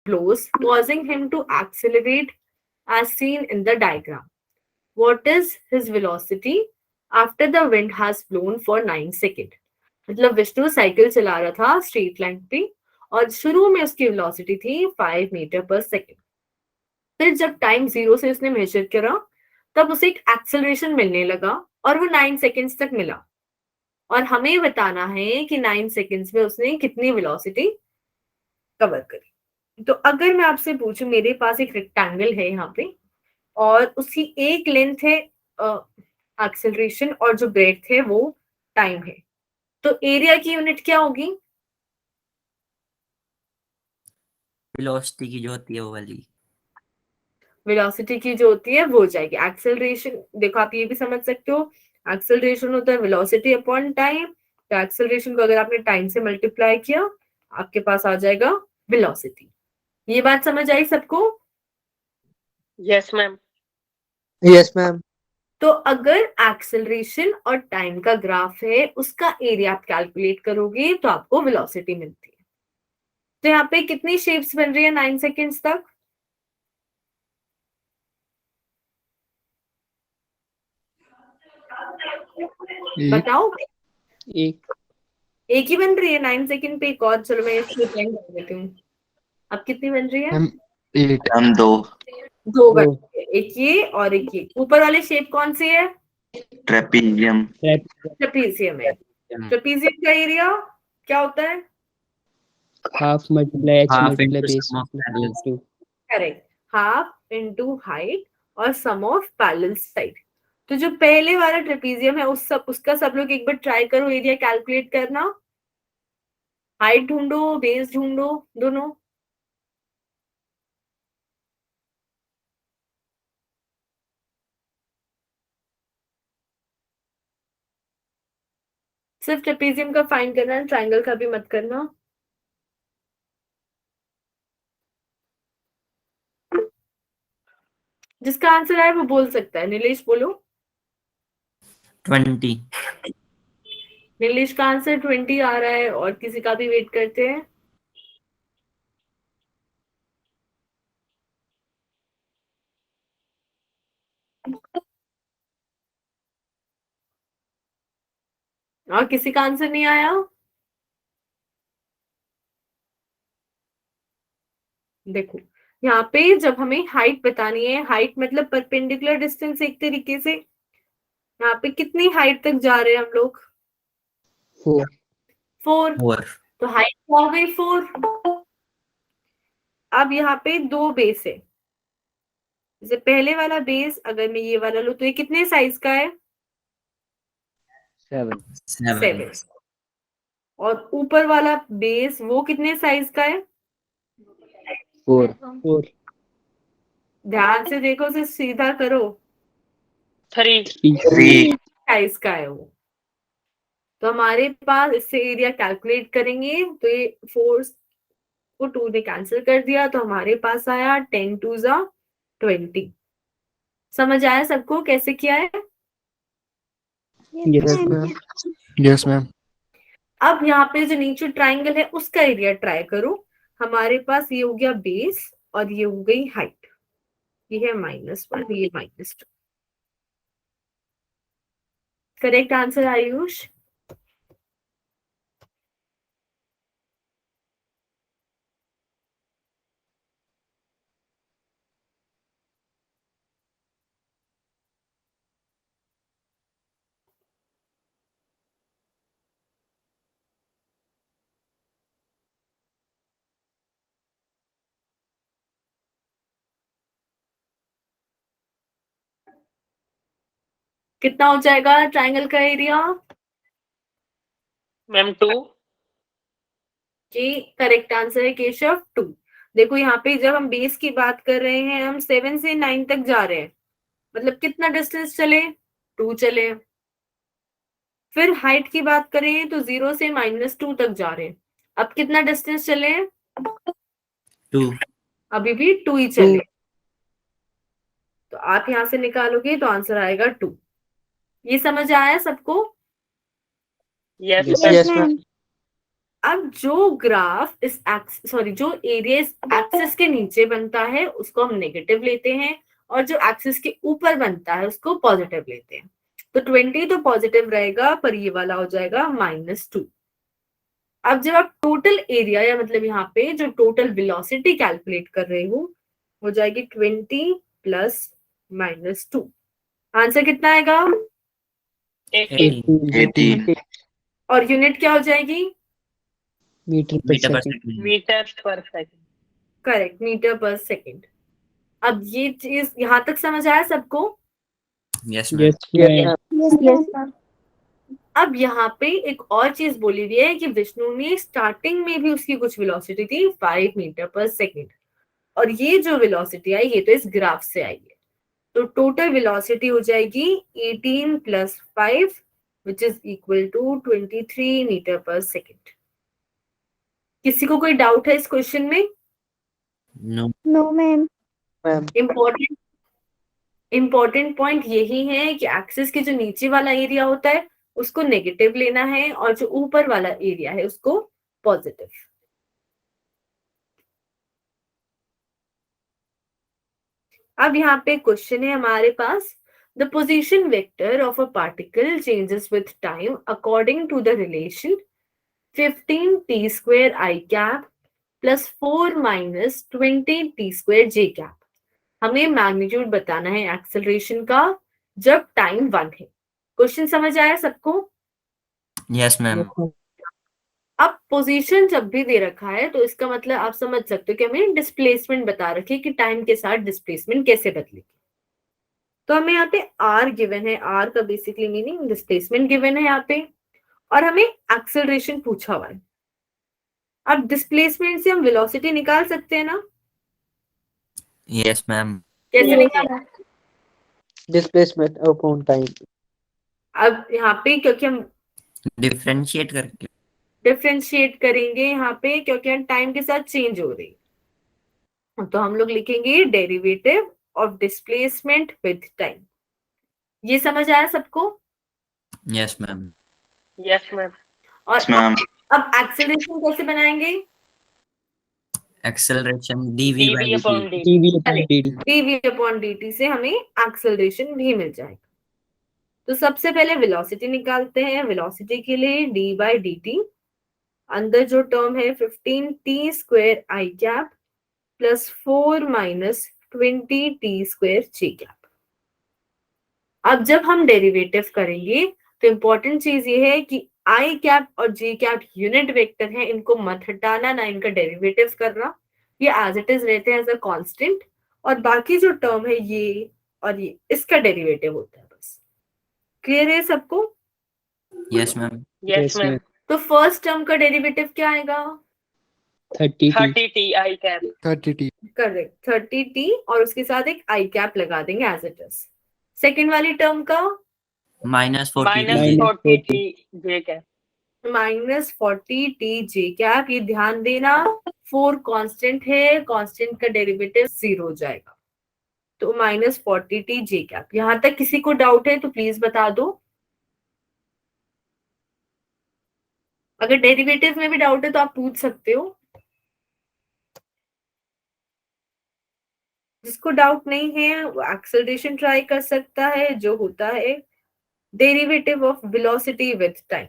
blows, causing him to accelerate as seen in the diagram. What is his velocity after the wind has blown for 9 seconds? मतलब Vishnu cycle चला रहा था straight line पे और शुरू में उसकी वेलोसिटी थी 5 मीटर पर सेकेंड। फिर जब टाइम 0 से उसने मेजर करा तब उसे एक एक्सेलरेशन मिलने लगा और वो 9 सेकेंड्स तक मिला और हमें बताना है कि 9 सेकेंड्स में उसने कितनी वेलोसिटी कवर करी। तो अगर मैं आपसे पूछूं, मेरे पास एक रेक्टेंगल है यहाँ पे और उसकी एक लेंथ है एक्सेलरेशन और जो ब्रेड्थ है वो टाइम है, तो एरिया की यूनिट क्या होगी? वेलोसिटी की जो होती है वो वाली। वेलोसिटी की जो होती है वो हो जाएगी एक्सेलरेशन। देखो आप ये भी समझ सकते हो, एक्सेलरेशन होता है वेलोसिटी अपॉन टाइम, तो एक्सेलरेशन को अगर आपने टाइम से मल्टीप्लाई किया आपके पास आ जाएगा वेलोसिटी। ये बात समझ आई सबको? Yes ma'am. Yes ma'am. तो अगर एक्सेलरेशन और टाइम का ग्राफ है उसका एरिया आप कैलकुलेट करोगे तो आपको वेलोसिटी मिलती है। तो यहाँ पे कितनी शेप्स बन रही है 9 सेकेंड्स तक? बताओ। एक ही बन रही है 9 सेकेंड पे। एक और, चलो मैं इसको टेन कर देती हूँ। अब कितनी बन रही है? हम दो बन रही है, एक ये और एक ये। ऊपर वाली शेप कौन सी है? ट्रेपीजियम। ट्रेपीजियम है। ट्रेपीजियम का एरिया क्या होता है? Half multiply H half multiply into base sum of parallels. Correct, half into height और सम ऑफ पैरेलल साइड। तो जो पहले वाला ट्रेपीजियम है उसका सब लोग एक बार ट्राई करो एरिया कैलकुलेट करना। हाइट ढूंढो, बेस ढूंढो, दोनों। सिर्फ ट्रेपीजियम का फाइंड करना, ट्रायंगल का भी मत करना। जिसका आंसर आए वो बोल सकता है। नीलेश बोलो। 20। नीलेश का आंसर 20 आ रहा है और किसी का भी वेट करते हैं। और किसी का आंसर नहीं आया? देखो यहाँ पे जब हमें हाइट बतानी है, हाइट मतलब परपेंडिकुलर डिस्टेंस एक तरीके से। यहाँ पे कितनी हाइट तक जा रहे हैं हम लोग? 4। तो हाइट क्या हो गई? 4। अब यहाँ पे दो बेस है। जैसे पहले वाला बेस अगर मैं ये वाला लूं तो ये कितने साइज का है? 7। और ऊपर वाला बेस वो कितने साइज का है? 4। ध्यान से देखो, उसे सीधा करो। 3 साइज का है वो। तो हमारे पास इससे एरिया कैलकुलेट करेंगे तो ये 4 को 2 ने कैंसिल कर दिया तो हमारे पास आया 10 2 जा 20। समझ आया सबको कैसे किया है? Yes ma'am. अब यहाँ पे जो नीचे ट्राइंगल है उसका एरिया ट्राई करो। हमारे पास ये हो गया बेस और ये हो गई हाइट। ये है -1, ये -2। Correct answer Ayush? कितना हो जाएगा ट्राइंगल का एरिया? मैम 2। जी करेक्ट आंसर है केशव, 2। देखो यहाँ पे जब हम बेस की बात कर रहे हैं हम 7 से 9 तक जा रहे हैं, मतलब कितना डिस्टेंस चले? 2 चले। फिर हाइट की बात करें तो 0 से -2 तक जा रहे हैं। अब कितना डिस्टेंस चले? 2। अभी भी 2 ही चले। तो आप यहां से निकालोगे तो आंसर आएगा 2। ये समझ आया सबको? Yes yes ma'am. अब जो ग्राफ इस जो एरिया इस एक्सिस के नीचे बनता है उसको हम नेगेटिव लेते हैं, और जो एक्सिस के ऊपर बनता है उसको पॉजिटिव लेते हैं। तो 20 तो पॉजिटिव रहेगा, पर ये वाला हो जाएगा -2। अब जब आप टोटल एरिया या मतलब यहाँ पे जो टोटल वेलोसिटी कैलकुलेट कर रहे हो जाएगी 20 प्लस -2। आंसर कितना आएगा? 80 80 और यूनिट क्या हो जाएगी? मीटर पर मीटर पर सेकंड। सेकंड। मीटर पर second. Correct, metre per second. अब ये चीज यहाँ तक समझ आया सबको? Yes ma'am. Yes ma'am. Yes, ma'am. अब यहाँ पे एक और चीज बोली हुई है कि विष्णु ने स्टार्टिंग में भी उसकी कुछ वेलोसिटी थी 5 मीटर पर सेकेंड, और ये जो वेलोसिटी आई ये तो इस ग्राफ से आई है। तो टोटल वेलोसिटी हो जाएगी 18 plus 5 which is equal to 23 metre per second. किसी को कोई डाउट है इस क्वेश्चन में? No. No, ma'am. Ma'am important point यही है कि एक्सिस के जो नीचे वाला एरिया होता है उसको नेगेटिव लेना है, और जो ऊपर वाला एरिया है उसको पॉजिटिव। अब यहाँ पे क्वेश्चन है हमारे पास, the position vector of a particle changes with time according to the relation 15 t square I cap plus 4 minus 20 t square J cap. हमें मैग्नीट्यूड बताना है एक्सेलरेशन का जब टाइम 1 है। क्वेश्चन समझ आया सबको? Yes ma'am. अब पोजीशन जब भी दे रखा है तो इसका मतलब आप समझ सकते हो कि हमें डिस्प्लेसमेंट बता रखी है कि टाइम के साथ डिस्प्लेसमेंट कैसे बदलेगी। तो हमें यहाँ पे आर गिवन है, आर का बेसिकली मीनिंग डिस्प्लेसमेंट गिवन है यहाँ पे, और हमें एक्सेलरेशन पूछा हुआ है। अब डिस्प्लेसमेंट से हम वेलोसिटी निकाल सकते हैं ना? Yes ma'am. कैसे Yes, निकाल? ma'am. Displacement upon time. अब यहाँ पे क्योंकि हम डिफरेंशिएट करके। डिफरेंशिएट करेंगे यहाँ पे क्योंकि हम टाइम के साथ चेंज हो रही, तो हम लोग लिखेंगे derivative of displacement with time. ये समझ आया सबको? Yes ma'am. Yes ma'am. और अब एक्सेलरेशन कैसे बनाएंगे? Acceleration dv by dv dt। upon dt। TV upon D dv upon dt से हमें एक्सेलरेशन भी मिल जाएगा। तो सबसे पहले वेलोसिटी निकालते हैं। वेलोसिटी के लिए d बाई dt, अंदर जो टर्म है 15 t square I cap plus 4 minus 20 t square J cap. अब जब हम डेरिवेटिव करेंगे तो इंपॉर्टेंट चीज ये है कि आई कैप और जे कैप यूनिट वेक्टर है, इनको मत हटाना, ना इनका डेरिवेटिव करना, ये एज इट इज रहते हैं एज अ कांस्टेंट, और बाकी जो टर्म है ये और ये इसका डेरिवेटिव होता है बस। क्लियर है सबको? Yes ma'am. Yes ma'am. तो फर्स्ट टर्म का डेरिवेटिव क्या आएगा? 30 30 t आई कैप। 30 करेक्ट, 30t, और उसके साथ एक आई कैप लगा देंगे एज इट इज। सेकेंड वाली टर्म का -40 -40 t जे कैप। -40t जे कैप। ये ध्यान देना 4 कांस्टेंट है, कांस्टेंट का डेरिवेटिव 0 हो जाएगा, तो -40t जे कैप। यहां तक किसी को डाउट है तो प्लीज बता दो। अगर डेरिवेटिव में भी डाउट है तो आप पूछ सकते हो। जिसको डाउट नहीं है वो एक्सेलरेशन ट्राई कर सकता है, जो होता है derivative of velocity with time.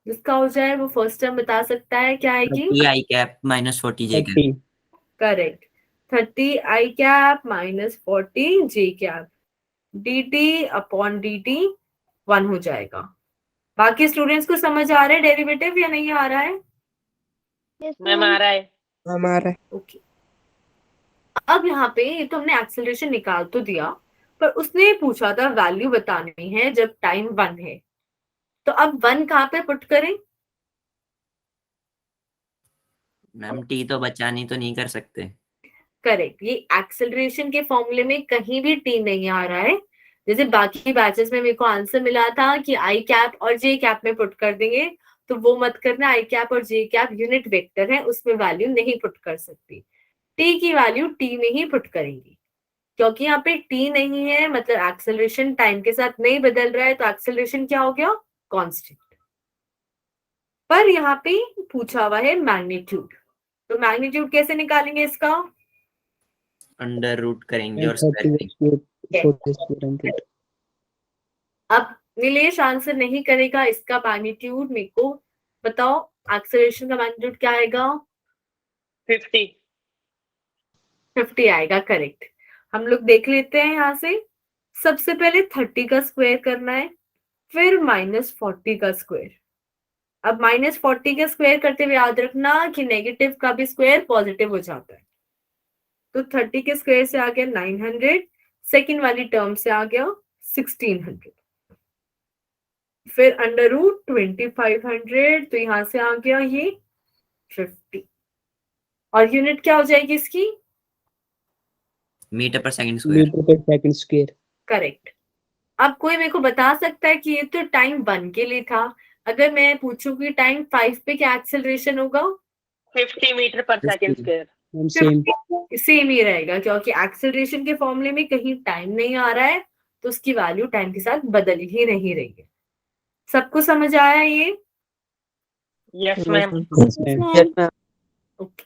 जिसका हो जाए वो फर्स्ट टर्म बता सकता है क्या आएगी? 30 i cap -40 j cap. 30 correct, 30 I cap -40 J cap, dt upon dt 1 हो जाएगा। बाकी स्टूडेंट्स को समझ आ रहा है डेरिवेटिव या नहीं आ रहा है? Yes, ma'am ma'am. आ रहा है। हमारा ओके। अब यहाँ पे ये तो हमने एक्सेलरेशन निकाल तो दिया, पर उसने पूछा था वैल्यू बतानी है जब टाइम 1 है, तो अब 1 कहाँ पे पुट करें? मैम t तो बचानी तो नहीं कर सकते। करेक्ट, ये एक्सेलरेशन के फॉर्मूले में कहीं भी टी नहीं आ रहा है। जैसे बाकी बैचेस में मेरे को आंसर मिला था कि आई कैप और जे कैप में पुट कर देंगे, तो वो मत करना। आई कैप और जे कैप यूनिट वेक्टर है, उसमें वैल्यू नहीं पुट कर सकती। टी की वैल्यू टी में ही पुट करेंगी। क्योंकि यहाँ पे टी नहीं है, मतलब एक्सेलरेशन टाइम के साथ नहीं बदल रहा है, तो एक्सेलरेशन क्या हो गया? कांस्टेंट। पर यहाँ पे पूछा हुआ है मैग्नीट्यूड, तो मैग्नीट्यूड कैसे निकालेंगे इसका? अंडर रूट करेंगे And और स्क्वायर 30 करेंगे। square, 40 square and it. अब नीलेश आंसर नहीं करेगा इसका मैग्नीट्यूड, मेरे को बताओ एक्सेलरेशन का मैग्नीट्यूड क्या आएगा? 50। 50 आएगा, करेक्ट। हम लोग देख लेते हैं यहाँ से। सबसे पहले 30 का स्क्वायर करना है, फिर -40 का स्क्वायर। अब -40 का स्क्वायर करते हुए याद रखना कि नेगेटिव का भी स्क्वायर पॉजिटिव हो जाता है। तो 30 के स्क्वायर से आ गया 900, सेकेंड वाली टर्म से आ गया 1600, फिर अंडर रूट 2500, तो यहां से आ गया ये 50, और यूनिट क्या हो जाएगी इसकी? मीटर पर second square. Meter per second square. Correct. अब कोई मेरे को बता सकता है कि ये तो टाइम 1 के लिए था, अगर मैं पूछूं कि टाइम 5 पे क्या एक्सेलरेशन होगा? 50 मीटर पर second 50। Square. And same. Same ही रहेगा, क्योंकि एक्सेलरेशन के फॉर्मूले में कहीं टाइम नहीं आ रहा है, तो उसकी वैल्यू टाइम के साथ बदल ही नहीं रही है। सबको समझ आया ये? Yes ma'am. Yes, ma'am. Yes, ma'am. Okay.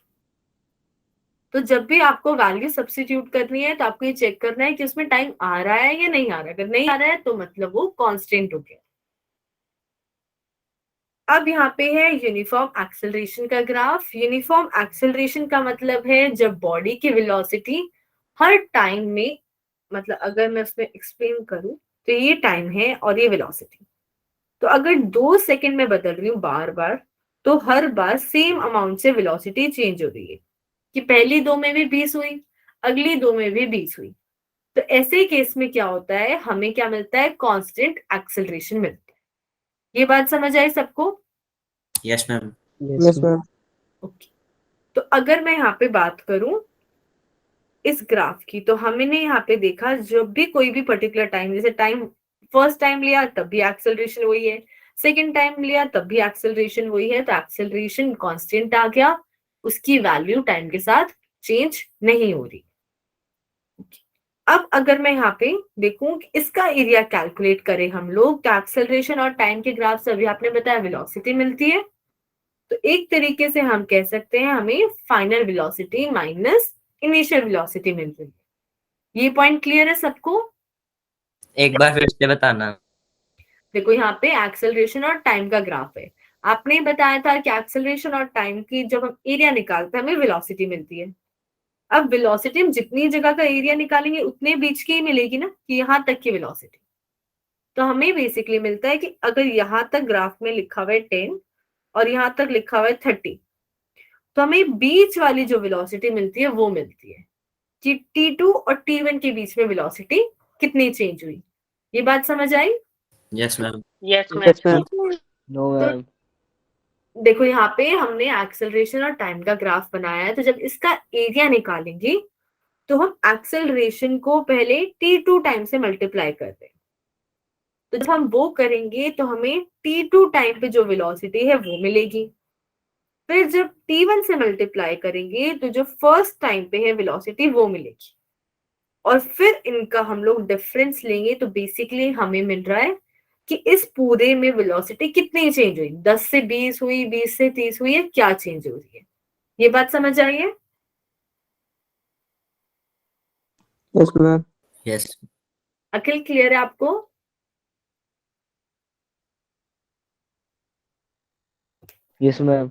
तो जब भी आपको वैल्यू सब्स्टिट्यूट करनी है, तो आपको ये चेक करना है कि उसमें टाइम आ रहा है या नहीं आ रहा है। अगर नहीं आ रहा है तो मतलब वो कांस्टेंट हो गया। अब यहाँ पे है यूनिफॉर्म एक्सेलरेशन का ग्राफ। यूनिफॉर्म एक्सेलरेशन का मतलब है जब बॉडी की वेलोसिटी हर टाइम में, मतलब अगर मैं उसमें एक्सप्लेन करूं तो ये टाइम है और ये वेलोसिटी, तो अगर 2 सेकंड में बदल रही हूँ बार बार, तो हर बार सेम अमाउंट से वेलोसिटी चेंज हो रही है, कि पहली 2 में भी 20 हुई, अगली 2 में भी 20 हुई। तो ऐसे केस में क्या होता है, हमें क्या मिलता है? कांस्टेंट एक्सेलरेशन मिलता है। ये बात समझ आई सबको? Yes ma'am. Yes, ma'am. Okay. तो अगर मैं यहाँ पे बात करूं इस ग्राफ की, तो हमने यहाँ पे देखा जब भी कोई भी पर्टिकुलर टाइम, जैसे टाइम फर्स्ट टाइम लिया तब भी एक्सेलरेशन वही है, सेकंड टाइम लिया तब भी एक्सेलरेशन वही है, तो एक्सेलरेशन कांस्टेंट आ गया, उसकी वैल्यू टाइम के साथ चेंज नहीं हो रही। अब अगर मैं यहाँ पे देखूं कि इसका एरिया कैलकुलेट करें हम लोग, तो एक्सेलरेशन और टाइम के ग्राफ से अभी आपने बताया वेलोसिटी मिलती है, तो एक तरीके से हम कह सकते हैं हमें final velocity minus initial velocity मिल रही है। ये पॉइंट क्लियर है सबको? एक बार फिर से बताना। देखो यहाँ पे एक्सेलरेशन और टाइम का ग्राफ है। आपने बताया था कि एक्सेलरेशन और टाइम की जब हम एरिया निकालते हैं हमें वेलोसिटी मिलती है। अब वेलोसिटी हम जितनी जगह का एरिया निकालेंगे उतने बीच की ही मिलेगी ना, कि यहाँ तक की वेलोसिटी। तो हमें बेसिकली मिलता है कि अगर यहाँ तक ग्राफ में लिखा हुआ है 10 और यहाँ तक लिखा हुआ है 30, तो हमें बीच वाली जो वेलोसिटी मिलती है वो मिलती है कि T2 और T1 के बीच में वेलोसिटी कितनी चेंज हुई। ये बात समझ आई? Yes ma'am. Yes Yes, ma'am. ma'am. No, ma'am. देखो यहाँ पे हमने एक्सेलरेशन और टाइम का ग्राफ बनाया है, तो जब इसका एरिया निकालेंगे तो हम एक्सेलरेशन को पहले T2 टाइम से मल्टीप्लाई करते हैं। तो जब हम वो करेंगे तो हमें T2 टाइम पे जो वेलोसिटी है वो मिलेगी। फिर जब T1 से मल्टीप्लाई करेंगे तो जो फर्स्ट टाइम पे है वेलोसिटी वो मिलेगी, और फिर इनका हम लोग डिफरेंस लेंगे, तो बेसिकली हमें मिल रहा है कि इस पूरे में वेलोसिटी कितनी चेंज हुई, 10 से 20 हुई, 20 से 30 हुई है, क्या चेंज हो रही है। ये बात समझ आई है? Yes, ma'am. यस। अखिल क्लियर है आपको? Yes, ma'am.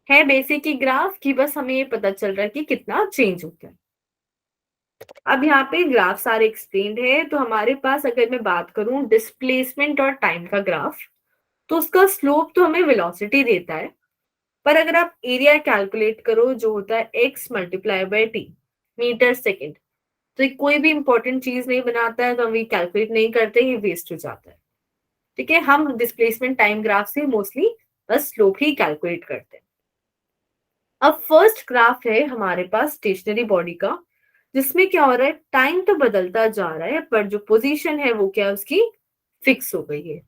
है बेसिक ही ग्राफ की, बस हमें ये पता चल रहा है कि कितना चेंज होता है। अब यहाँ पे ग्राफ सारे एक्सप्लेन्ड है, तो हमारे पास अगर मैं बात करूं डिस्प्लेसमेंट और टाइम का ग्राफ, तो उसका स्लोप तो हमें वेलोसिटी देता है, पर अगर आप एरिया कैलकुलेट करो जो होता है x multiply by T metre second, तो कोई भी इंपॉर्टेंट चीज नहीं बनाता है, तो हम ये कैलकुलेट नहीं करते, ये वेस्ट हो जाता है। ठीक है, हम डिस्प्लेसमेंट टाइम ग्राफ से मोस्टली बस स्लोप ही कैलकुलेट करते हैं। अब फर्स्ट ग्राफ है हमारे पास स्टेशनरी बॉडी का, जिसमें क्या हो रहा है, टाइम तो बदलता जा रहा है पर जो पोजीशन है वो क्या है उसकी फिक्स हो गई है।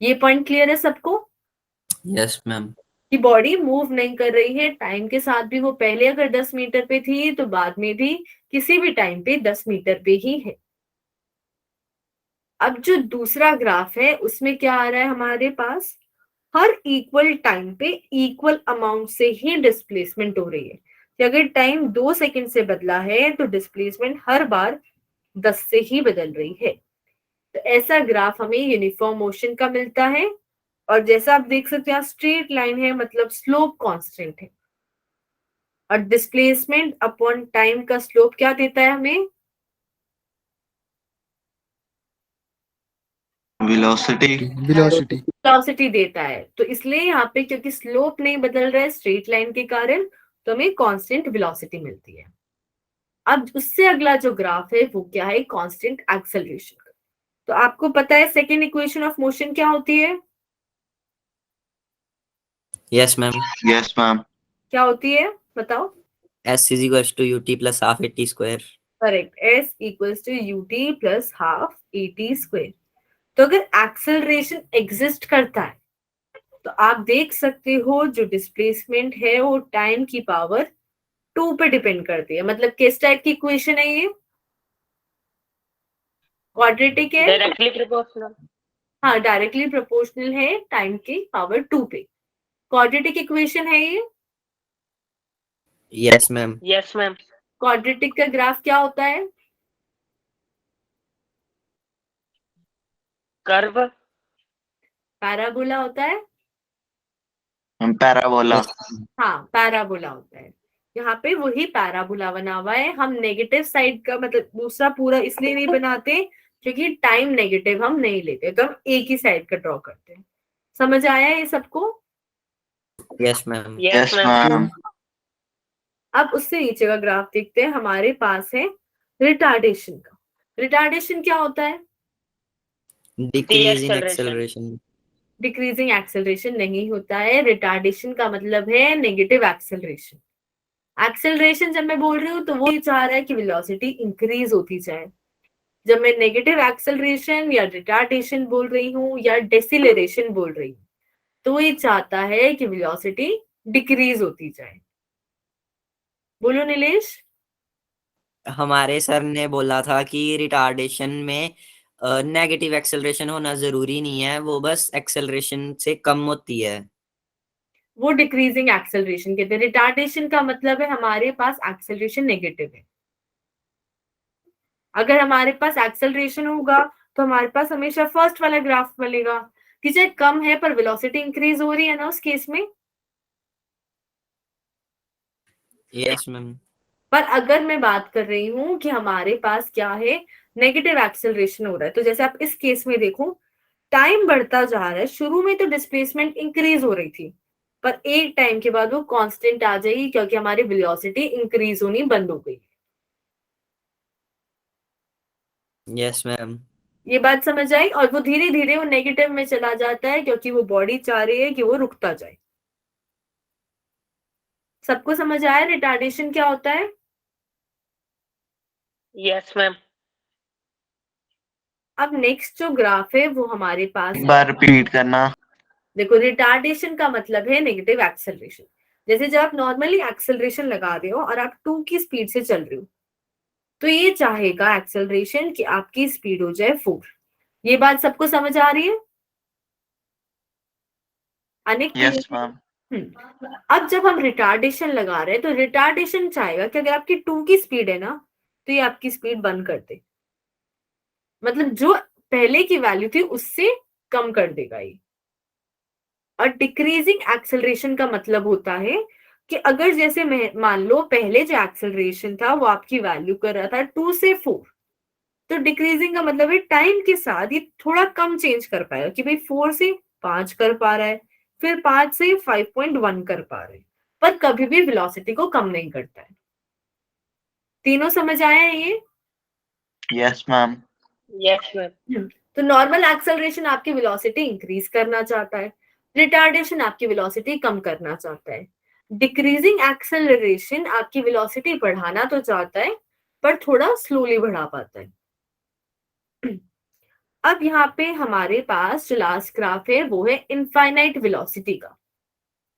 ये पॉइंट क्लियर है सबको? Yes ma'am. कि बॉडी मूव नहीं कर रही है टाइम के साथ भी, वो पहले अगर 10 मीटर पे थी तो बाद में भी किसी भी टाइम पे 10 मीटर पे ही है। अब जो दूसरा ग्राफ है उसमें क्या आ रहा है हमारे पास, हर इक्वल टाइम पे इक्वल अमाउंट से ही डिस्प्लेसमेंट हो रही है। कि अगर टाइम 2 सेकंड से बदला है तो डिस्प्लेसमेंट हर बार 10 से ही बदल रही है। तो ऐसा ग्राफ हमें यूनिफॉर्म मोशन का मिलता है। और जैसा आप देख सकते हैं स्ट्रेट लाइन है, मतलब स्लोप कांस्टेंट है। और डिस्प्लेसमेंट अपॉन टाइम का स्लोप क्या देता है हमें, वेलोसिटी वेलोसिटी देता है। तो इसलिए यहाँ पे क्योंकि स्लोप नहीं बदल रहा है स्ट्रेट लाइन के कारण, तो हमें कांस्टेंट वेलोसिटी मिलती है। अब उससे अगला जो ग्राफ है वो क्या है, कांस्टेंट एक्सेलरेशन का। तो आपको पता है सेकेंड इक्वेशन ऑफ मोशन क्या होती है, यस मैम। Yes ma'am. क्या होती है बताओ। S is equals to UT plus half AT square। Correct, S equals to UT plus half AT square. तो अगर एक्सेलरेशन एग्जिस्ट करता है तो आप देख सकते हो जो डिस्प्लेसमेंट है वो टाइम की पावर 2 पे डिपेंड करती है। मतलब किस टाइप की इक्वेशन है ये, क्वाड्रेटिक है। Directly proportional. हाँ, डायरेक्टली प्रोपोर्शनल है टाइम की पावर 2 पे। क्वाड्रेटिक इक्वेशन है ये। Yes ma'am. Yes ma'am. Quadratic का ग्राफ क्या होता है, कर्व। पैराबोला होता है। हम पैराबोला। हाँ, पैराबोला होता है। यहाँ पे वही पैराबोला बना हुआ है। हम नेगेटिव साइड का मतलब दूसरा पूरा इसलिए नहीं बनाते क्योंकि टाइम नेगेटिव हम नहीं लेते, तो हम एक ही साइड का ड्रॉ करते हैं। समझ आया ये सबको। Yes ma'am. Yes ma'am. अब उससे नीचे का ग्राफ देखते हैं, हमारे पास है रिटार्डेशन का। रिटार्डेशन क्या होता है, decrease in Deceleration। Acceleration. Decreasing acceleration नहीं होता है। रिटार्डेशन का मतलब है नेगेटिव एक्सेलरेशन। एक्सेलरेशन जब मैं बोल रही हूँ तो वो ये चाह रहा है कि वेलोसिटी इंक्रीज होती जाए। जब मैं नेगेटिव एक्सेलरेशन या रिटार्डेशन बोल रही हूँ या डेसिलरेशन बोल रही हूँ तो ये चाहता है कि वेलोसिटी डिक्रीज होती जाए। बोलो नीलेश। हमारे सर ने बोला था कि रिटार्डेशन में नेगेटिव एक्सेलरेशन होना जरूरी नहीं है, वो बस एक्सेलरेशन से कम होती है। वो डिक्रीजिंग एक्सेलरेशन कहते हैं। रिटार्डेशन का मतलब है हमारे पास एक्सेलरेशन नेगेटिव है। अगर हमारे पास एक्सेलरेशन होगा तो हमारे पास हमेशा फर्स्ट वाला ग्राफ मिलेगा कि चाहे कम है पर वेलोसिटी इंक्रीज हो रही है ना उस केस में। Yes ma'am. पर अगर मैं बात कर रही हूँ कि हमारे पास क्या है, नेगेटिव एक्सेलरेशन हो रहा है, तो जैसे आप इस केस में देखो टाइम बढ़ता जा रहा है। शुरू में तो डिस्प्लेसमेंट इंक्रीज हो रही थी पर एक टाइम के बाद वो कांस्टेंट आ जाएगी क्योंकि हमारी वेलोसिटी इंक्रीज होनी बंद हो गई। Yes ma'am. ये बात समझ आई। और वो धीरे धीरे वो नेगेटिव में चला जाता है क्योंकि वो बॉडी चाह रही है कि वो रुकता जाए। सबको समझ आया रिटार्डेशन क्या होता है। Yes ma'am. अब नेक्स्ट जो ग्राफ है वो हमारे पास एक बार रिपीट करना। देखो, रिटार्डेशन का मतलब है नेगेटिव एक्सेलरेशन। जैसे जब आप नॉर्मली एक्सेलरेशन लगा रहे हो और आप 2 की स्पीड से चल रहे हो तो ये चाहेगा एक्सेलरेशन कि आपकी स्पीड हो जाए 4। ये बात सबको समझ आ रही है। अनेक यस मैम। अब जब हम रिटार्डेशन लगा रहे हैं तो रिटार्डेशन चाहेगा कि अगर आपकी 2 की स्पीड है ना तो ये आपकी स्पीड बंद कर दे, मतलब जो पहले की वैल्यू थी उससे कम कर देगा ये। और डिक्रीजिंग एक्सेलरेशन का मतलब होता है कि अगर जैसे मान लो पहले जो एक्सेलरेशन था वो आपकी वैल्यू कर रहा था 2 से 4, तो डिक्रीजिंग का मतलब है टाइम के साथ ये थोड़ा कम चेंज कर पाएगा कि भाई 4 से 5 कर पा रहा है, फिर 5 से 5.1 कर पा रहे हैं, पर कभी भी वेलोसिटी को कम नहीं करता है। तीनों समझ आया है ये। Yes ma'am. Yes ma'am. तो नॉर्मल एक्सेलरेशन आपकी वेलोसिटी इंक्रीज करना चाहता है, रिटार्डेशन आपकी वेलोसिटी कम करना चाहता है, डिक्रीजिंग एक्सेलरेशन आपकी वेलोसिटी बढ़ाना तो चाहता है पर थोड़ा स्लोली बढ़ा पाता है। अब यहाँ पे हमारे पास जो लास्ट ग्राफ है वो है इनफाइनाइट वेलोसिटी का।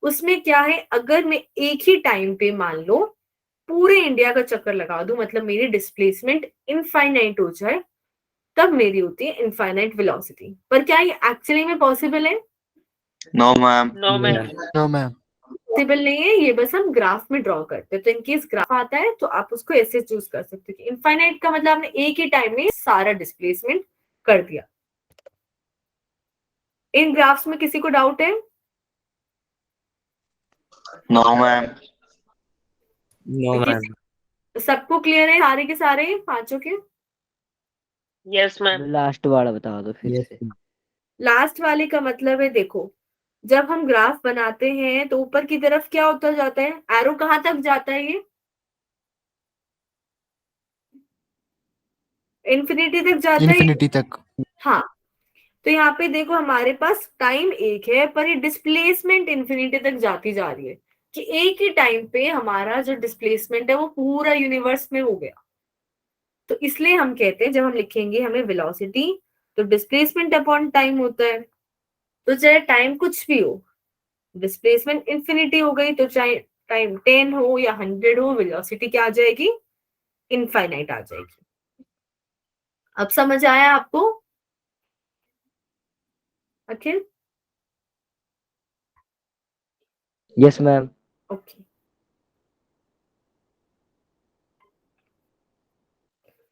उसमें क्या है, अगर मैं एक ही टाइम पे मान लो पूरे इंडिया का चक्कर लगा दूं, मतलब मेरी डिस्प्लेसमेंट इनफाइनाइट हो जाए, तब मेरी होती है इनफाइनाइट वेलोसिटी। पर क्या ये एक्चुअली में पॉसिबल है? No ma'am. No, ma'am. No, ma'am. Possible नहीं है, ये बस हम ग्राफ में ड्रॉ करते हैं। तो इनकेस ग्राफ आता है तो आप उसको ऐसे चूज कर सकते हो कि इनफाइनाइट का मतलब आपने एक ही टाइम में सारा डिस्प्लेसमेंट कर दिया। इन ग्राफ्स में किसी को डाउट है? No ma'am. No ma'am. सबको क्लियर है सारे के सारे पांचों के? Yes, ma'am. लास्ट वाला बता दो फिर से। लास्ट वाले का मतलब है, देखो जब हम ग्राफ बनाते हैं तो ऊपर की तरफ क्या होता जाता है, एरो कहाँ तक जाता है, ये इन्फिनिटी तक जाता है। इन्फिनिटी तक। हाँ, तो यहाँ पे देखो हमारे पास टाइम एक है पर ये डिस्प्लेसमेंट इन्फिनिटी तक जाती जा रही है, कि एक ही टाइम पे हमारा जो डिस्प्लेसमेंट है वो पूरा यूनिवर्स में हो गया। तो इसलिए हम कहते हैं जब हम लिखेंगे हमें वेलोसिटी, तो डिस्प्लेसमेंट अपॉन टाइम होता है। तो चाहे टाइम कुछ भी हो, डिस्प्लेसमेंट इन्फिनिटी हो गई, तो चाहे टाइम 10 हो या 100 हो, वेलोसिटी क्या आ जाएगी, इनफाइनाइट आ जाएगी। अब समझ आया आपको अखिल? Yes ma'am. ओके,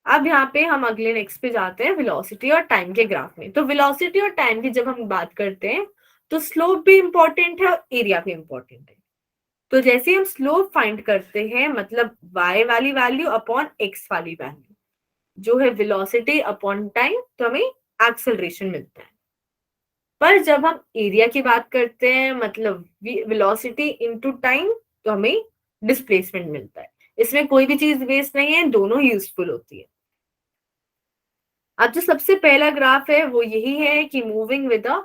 अब यहाँ पे हम अगले नेक्स्ट पे जाते हैं, वेलोसिटी और टाइम के ग्राफ में। तो वेलोसिटी और टाइम की जब हम बात करते हैं तो स्लोप भी इंपॉर्टेंट है और एरिया भी इंपॉर्टेंट है। तो जैसे हम स्लोप फाइंड करते हैं, मतलब y वाली वैल्यू अपॉन x वाली वैल्यू जो है वेलोसिटी अपॉन टाइम, तो हमें एक्सेलरेशन मिलता है। पर जब हम एरिया की बात करते हैं, मतलब वेलोसिटी इनटू टाइम, तो हमें डिस्प्लेसमेंट मिलता है। इसमें कोई भी चीज वेस्ट नहीं है, दोनों यूजफुल होती है। अब जो सबसे पहला ग्राफ है वो यही है कि moving with a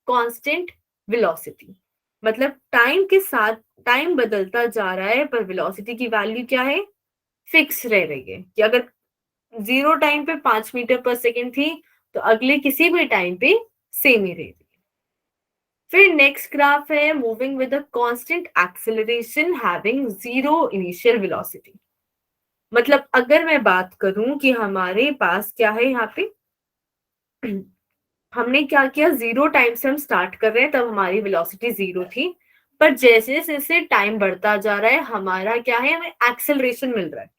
constant velocity, मतलब टाइम के साथ टाइम बदलता जा रहा है पर वेलोसिटी की वैल्यू क्या है, फिक्स रह रही है। कि अगर 0 टाइम पे 5 मीटर पर सेकेंड थी तो अगले किसी भी टाइम पे सेम ही रहेगी। फिर नेक्स्ट ग्राफ है moving with a constant acceleration having 0 initial velocity. मतलब अगर मैं बात करूं कि हमारे पास क्या है, यहाँ पे हमने क्या किया, 0 टाइम से हम स्टार्ट कर रहे हैं, तब हमारी वेलोसिटी 0 थी, पर जैसे जैसे टाइम बढ़ता जा रहा है हमारा क्या है, हमें एक्सेलरेशन मिल रहा है।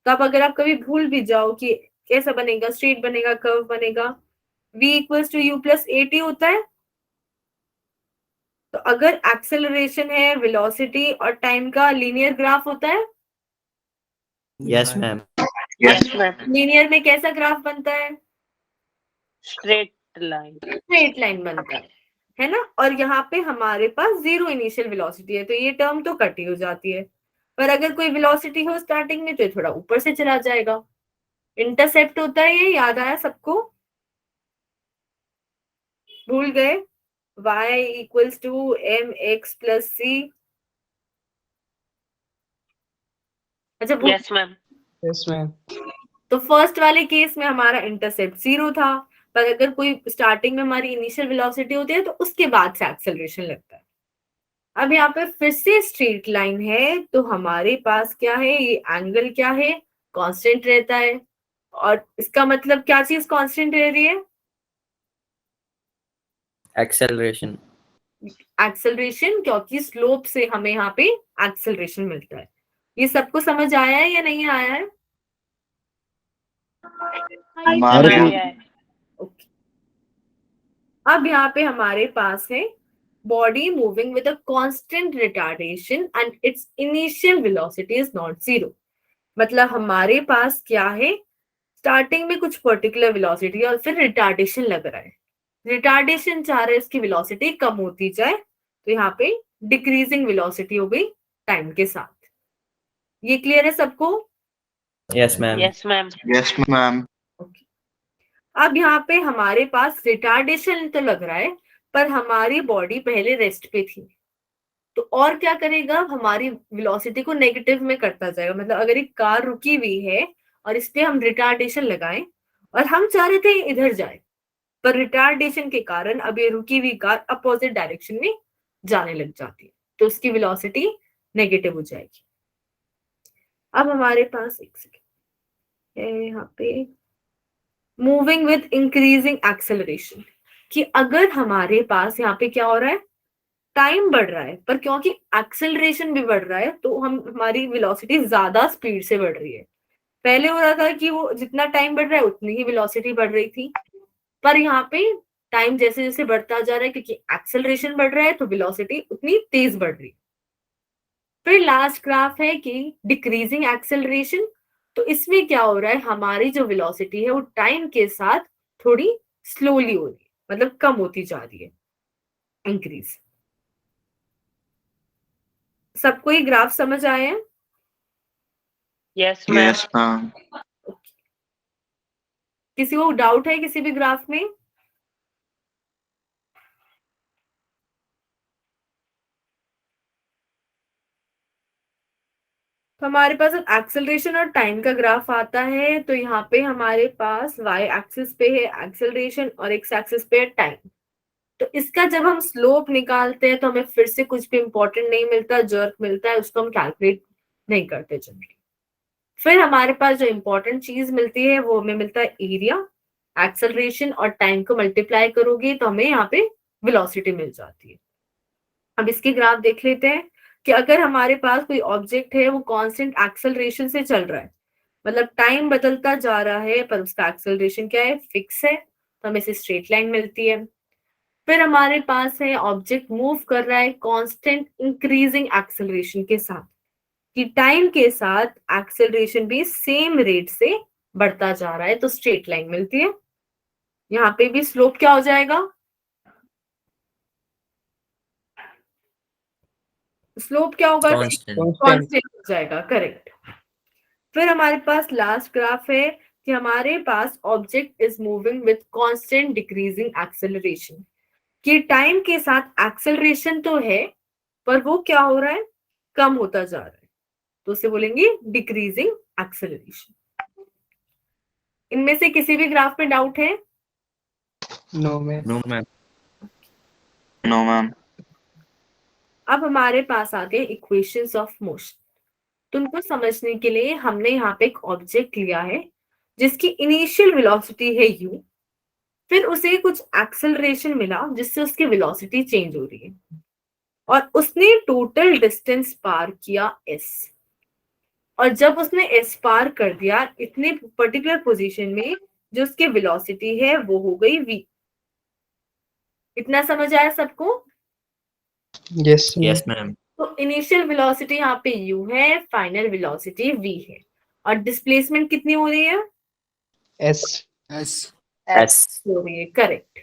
तो अब अगर आप कभी भूल भी जाओ कि कैसा बनेगा, स्ट्रेट बनेगा, कर्व बनेगा, v equals to u plus at होता है। तो अगर एक्सेलरेशन है, वेलोसिटी और टाइम का लीनियर ग्राफ होता है। Yes ma'am. Yes, ma'am. Linear में कैसा ग्राफ बनता है, Straight line. स्ट्रेट लाइन बनता है ना। और यहाँ पे हमारे पास 0 इनिशियल वेलोसिटी है, तो ये टर्म तो कट ही हो जाती है। पर अगर कोई वेलोसिटी हो स्टार्टिंग में तो ये थोड़ा ऊपर से चला जाएगा। इंटरसेप्ट होता है, ये याद आया सबको? भूल गए? y equals to mx plus c। अच्छा, Yes, ma'am. Yes ma'am. तो फर्स्ट वाले केस में हमारा इंटरसेप्ट 0 था, पर अगर कोई स्टार्टिंग में हमारी इनिशियल वेलोसिटी होती है तो उसके बाद से एक्सेलरेशन लगता है। अब यहाँ पे फिर से स्ट्रेट लाइन है, तो हमारे पास क्या है, ये एंगल क्या है, कांस्टेंट रहता है। और इसका मतलब क्या चीज कांस्टेंट रह रही है, एक्सेलरेशन। एक्सेलरेशन, क्योंकि स्लोप से हमें यहाँ पे एक्सेलरेशन मिलता है। ये सबको समझ आया है या नहीं आया है? हमारे Yeah. ओके, अब यहाँ पे हमारे पास है body moving with a constant retardation and it's initial velocity is not 0। मतलब हमारे पास क्या है, स्टार्टिंग में कुछ पर्टिकुलर वेलोसिटी और फिर रिटार्डेशन लग रहा है। रिटार्डेशन चाह रहा है इसकी वेलोसिटी कम होती जाए, तो यहाँ पे डिक्रीजिंग वेलोसिटी हो गई टाइम के साथ। ये क्लियर है सबको? Yes ma'am. Yes, ma'am. Yes ma'am. Okay, अब यहाँ पे हमारे पास रिटार्डेशन तो लग रहा है, पर हमारी बॉडी पहले रेस्ट पे थी, तो और क्या करेगा, हमारी वेलोसिटी को नेगेटिव में करता जाएगा। मतलब अगर एक कार रुकी हुई है और इस पे हम रिटार्डेशन लगाएं और हम चाह रहे थे इधर जाए, पर रिटार्डेशन के कारण अब ये रुकी हुई कार अपोजिट डायरेक्शन में जाने लग जाती है। तो उसकी वेलोसिटी नेगेटिव हो जाएगी। अब हमारे पास एक सेकेंड है यहाँ पे, मूविंग विद इंक्रीजिंग एक्सेलरेशन, कि अगर हमारे पास यहाँ पे क्या हो रहा है, टाइम बढ़ रहा है, पर क्योंकि एक्सेलरेशन भी बढ़ रहा है तो हमारी वेलोसिटी ज्यादा स्पीड से बढ़ रही है। पहले हो रहा था कि वो जितना टाइम बढ़ रहा है उतनी ही वेलोसिटी बढ़ रही थी, पर यहाँ पे टाइम जैसे जैसे बढ़ता जा रहा है क्योंकि एक्सेलरेशन बढ़ रहा है तो वेलोसिटी उतनी तेज बढ़ रही है। फिर लास्ट ग्राफ है कि डिक्रीजिंग एक्सेलरेशन, तो इसमें क्या हो रहा है, हमारी जो वेलोसिटी है वो टाइम के साथ थोड़ी स्लोली हो रही है, मतलब कम होती जा रही है, इंक्रीज। सबको ये ग्राफ समझ आए हैं? Yes, ma'am. Yes, ma'am. किसी को डाउट है किसी भी ग्राफ में? तो हमारे पास अब एक्सेलरेशन और टाइम का ग्राफ आता है, तो यहाँ पे हमारे पास y एक्सिस पे है एक्सेलरेशन और x एक्सिस पे है टाइम। तो इसका जब हम स्लोप निकालते हैं तो हमें फिर से कुछ भी इंपॉर्टेंट नहीं मिलता, जर्क मिलता है, उसको हम कैलकुलेट नहीं करते जनरली। फिर हमारे पास जो इंपॉर्टेंट चीज मिलती है वो हमें मिलता है एरिया, एक्सेलरेशन और टाइम को मल्टीप्लाई करोगे तो हमें यहाँ पे वेलोसिटी मिल जाती है। अब इसके ग्राफ देख लेते हैं कि अगर हमारे पास कोई ऑब्जेक्ट है वो कांस्टेंट एक्सेलरेशन से चल रहा है, मतलब टाइम बदलता जा रहा है पर उसका एक्सेलरेशन क्या है, फिक्स है, तो हमें इसे स्ट्रेट लाइन मिलती है। फिर हमारे पास है ऑब्जेक्ट मूव कर रहा है कांस्टेंट इंक्रीजिंग एक्सेलरेशन के साथ, कि टाइम के साथ एक्सेलरेशन भी सेम रेट से बढ़ता जा रहा है, तो स्ट्रेट लाइन मिलती है। यहाँ पे भी स्लोप क्या हो जाएगा, स्लोप क्या होगा, कांस्टेंट। कांस्टेंट हो जाएगा, करेक्ट। फिर हमारे पास लास्ट ग्राफ है कि हमारे पास object is moving with constant decreasing acceleration, कि टाइम के साथ एक्सेलरेशन तो है पर वो क्या हो रहा है, कम होता जा रहा है, तो उसे बोलेंगे डिक्रीजिंग एक्सेलरेशन। इनमें से किसी भी ग्राफ में डाउट है? No ma'am. No ma'am. No, ma'am. अब हमारे पास आ गए इक्वेशंस ऑफ मोशन। तो उनको समझने के लिए हमने यहाँ पे एक ऑब्जेक्ट लिया है जिसकी इनिशियल वेलोसिटी है u, फिर उसे कुछ एक्सेलरेशन मिला जिससे उसकी वेलोसिटी चेंज हो रही है, और उसने टोटल डिस्टेंस पार किया s, और जब उसने s पार कर दिया इतने पर्टिकुलर पोजीशन में जो उसकी वेलोसिटी है वो हो गई v। इतना समझ आया सबको? Yes yes ma'am. तो इनिशियल वेलोसिटी यहाँ पे u है, फाइनल वेलोसिटी v है, और डिस्प्लेसमेंट कितनी हो रही है, एस एस। हो रही है, करेक्ट।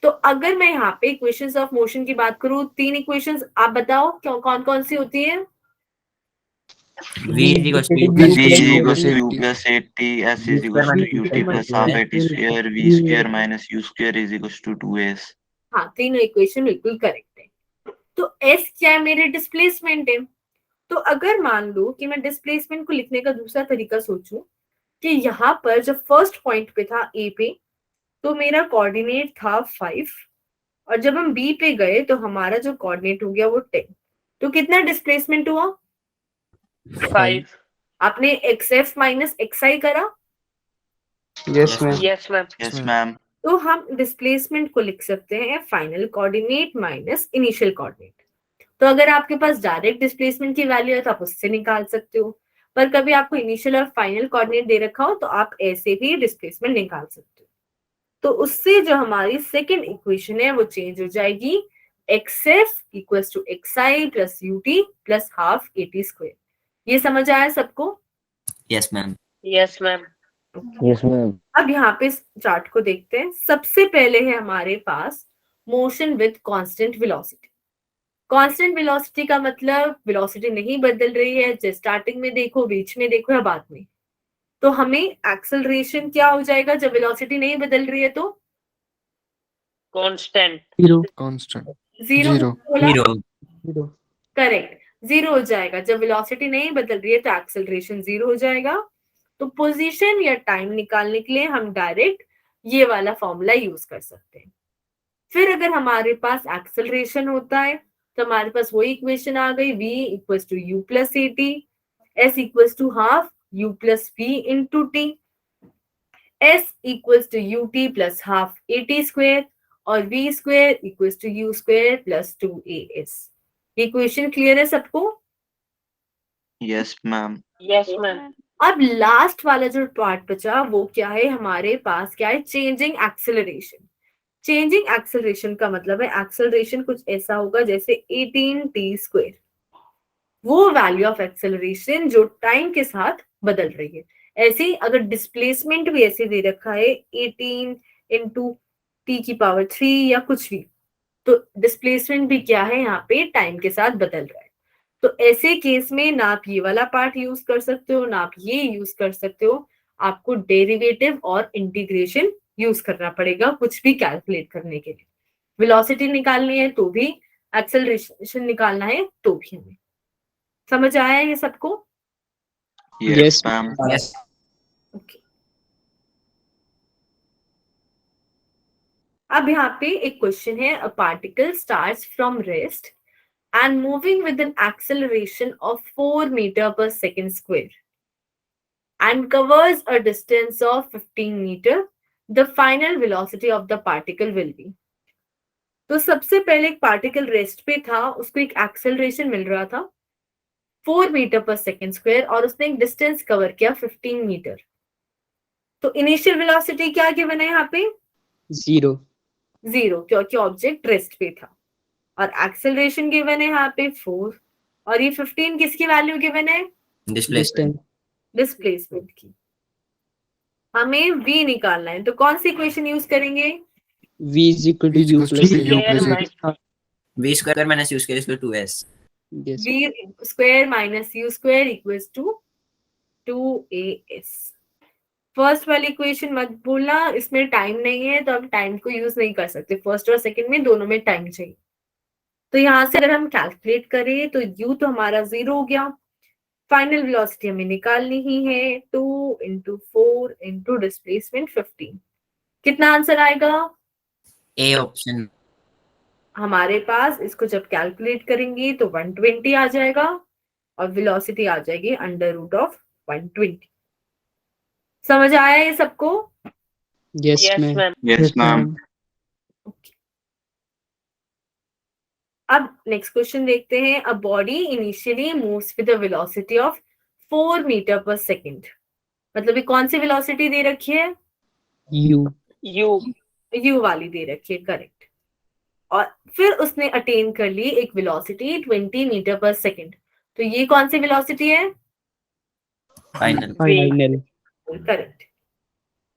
तो अगर मैं यहाँ पे इक्वेशंस ऑफ मोशन की बात करूँ, 3 इक्वेशंस आप बताओ क्यों, कौन कौन सी होती है? v is equals to V is equals to U plus 80, S is equals to UT plus half 80 square, V square minus U square is equals to 2S. हाँ, तीनों इक्वेशन बिल्कुल करेक्ट है। तो s क्या है, मेरे डिस्प्लेसमेंट है। तो अगर मान लो कि मैं डिस्प्लेसमेंट को लिखने का दूसरा तरीका सोचूं कि यहाँ पर जब फर्स्ट पॉइंट पे था a पे, तो मेरा कोऑर्डिनेट था 5, और जब हम b पे गए तो हमारा जो कोऑर्डिनेट हो गया वो 10। तो कितना डिस्प्लेसमेंट हुआ? 5. आपने xf माइनस xi करा? Yes ma'am. Yes, ma'am. Yes, ma'am. तो हम डिस्प्लेसमेंट को लिख सकते हैं final coordinate minus initial coordinate. तो अगर आपके पास डायरेक्ट डिस्प्लेसमेंट की वैल्यू है तो आप उससे निकाल सकते हो, पर कभी आपको इनिशियल और फाइनल कोऑर्डिनेट दे रखा हो तो आप ऐसे भी डिस्प्लेसमेंट निकाल सकते हो। तो उससे जो हमारी सेकंड इक्वेशन है वो चेंज हो जाएगी, xf equals to xi plus ut plus half 80 square. ये समझ आया सबको? Yes ma'am. Yes, ma'am. Yes ma'am. अब यहाँ पे इस चार्ट को देखते हैं। सबसे पहले है हमारे पास motion with constant velocity. Constant velocity का मतलब वेलोसिटी नहीं बदल रही है, जैसे स्टार्टिंग में देखो, बीच में देखो या बाद में। तो हमें एक्सेलरेशन क्या हो जाएगा जब वेलोसिटी नहीं बदल रही है? तो Constant. Constant zero. Zero. Correct, zero हो जाएगा। जब वेलोसिटी नहीं बदल रही है तो एक्सेलरेशन जीरो हो जाएगा। तो पोजीशन या टाइम निकालने के लिए हम डायरेक्ट ये वाला फॉर्मूला यूज कर सकते हैं। फिर अगर हमारे पास एक्सेलरेशन होता है तो हमारे पास वही इक्वेशन आ गई, v equals to u plus at, s equals to half u plus v into t, s equals to ut plus half at square और v square equals to u square plus 2as। ये equation clear है सबको? Yes, ma'am. Yes, ma'am. अब last वाला जो part बचा वो क्या है, हमारे पास क्या है, चेंजिंग एक्सेलरेशन। चेंजिंग एक्सेलरेशन का मतलब है एक्सेलरेशन कुछ ऐसा होगा जैसे 18t स्क्वायर, वो वैल्यू ऑफ एक्सेलरेशन जो टाइम के साथ बदल रही है। ऐसे ही अगर डिस्प्लेसमेंट भी ऐसे दे रखा है 18 इंटू टी की पावर 3 या कुछ भी, तो डिस्प्लेसमेंट भी क्या है यहाँ पे टाइम के साथ बदल रहा है। तो ऐसे केस में ना आप ये वाला पार्ट यूज कर सकते हो ना आप ये यूज कर सकते हो, आपको डेरिवेटिव और इंटीग्रेशन यूज करना पड़ेगा कुछ भी कैलकुलेट करने के लिए। वेलोसिटी निकालनी है तो भी, एक्सेलरेशन निकालना है तो भी। हमें समझ आया ये सबको? Yes, ma'am. Yes. ओके। अब यहाँ पे एक क्वेश्चन है, a particle starts from rest and moving with an acceleration of 4 meter per second square and covers a distance of 15 meter, the final velocity of the particle will be। तो सबसे पहले एक particle rest पे था, उसको एक acceleration मिल रहा था 4 मीटर पर सेकेंड स्क्वायर और उसने एक डिस्टेंस कवर किया 15 मीटर। तो इनिशियल वेलोसिटी क्या गिवन है यहाँ पे? 0. 0, क्योंकि ऑब्जेक्ट रेस्ट पे था। और एक्सेलरेशन गिवन है यहाँ पे 4 और ये 15 किसकी वैल्यू गिवन है? Displacement. डिस्प्लेसमेंट की। हमें v निकालना है, तो कौन सी इक्वेशन यूज करेंगे? V is equal to U plus U A. plus A. V square minus U square is equal to 2s. Yes. v square minus u square equals to 2as। First वाली equation मत भूलना, इसमें time नहीं है तो हम time को use नहीं कर सकते, फर्स्ट और सेकंड में दोनों में टाइम चाहिए। तो यहाँ से अगर हम कैलकुलेट करें तो u तो हमारा 0 हो गया, फाइनल वेलोसिटी हमें निकालनी ही है 2 इंटू 4 इंटू डिस्प्लेसमेंट 15। कितना आंसर आएगा? A option. हमारे पास इसको जब कैलकुलेट करेंगे तो 120 आ जाएगा और वेलोसिटी आ जाएगी अंडर रूट ऑफ 120। समझ आया ये सबको? Yes, Yes, ma'am. ma'am. Yes, ma'am. अब नेक्स्ट क्वेश्चन देखते हैं, a body initially moves with a velocity of 4 metre पर सेकंड। मतलब ये कौन सी वेलोसिटी दे रखी है? U. U. वाली दे रखी है, करेक्ट। और फिर उसने अटेन कर ली एक वेलोसिटी 20 मीटर पर सेकंड, तो ये कौन सी वेलोसिटी है? Final. Final. करेक्ट।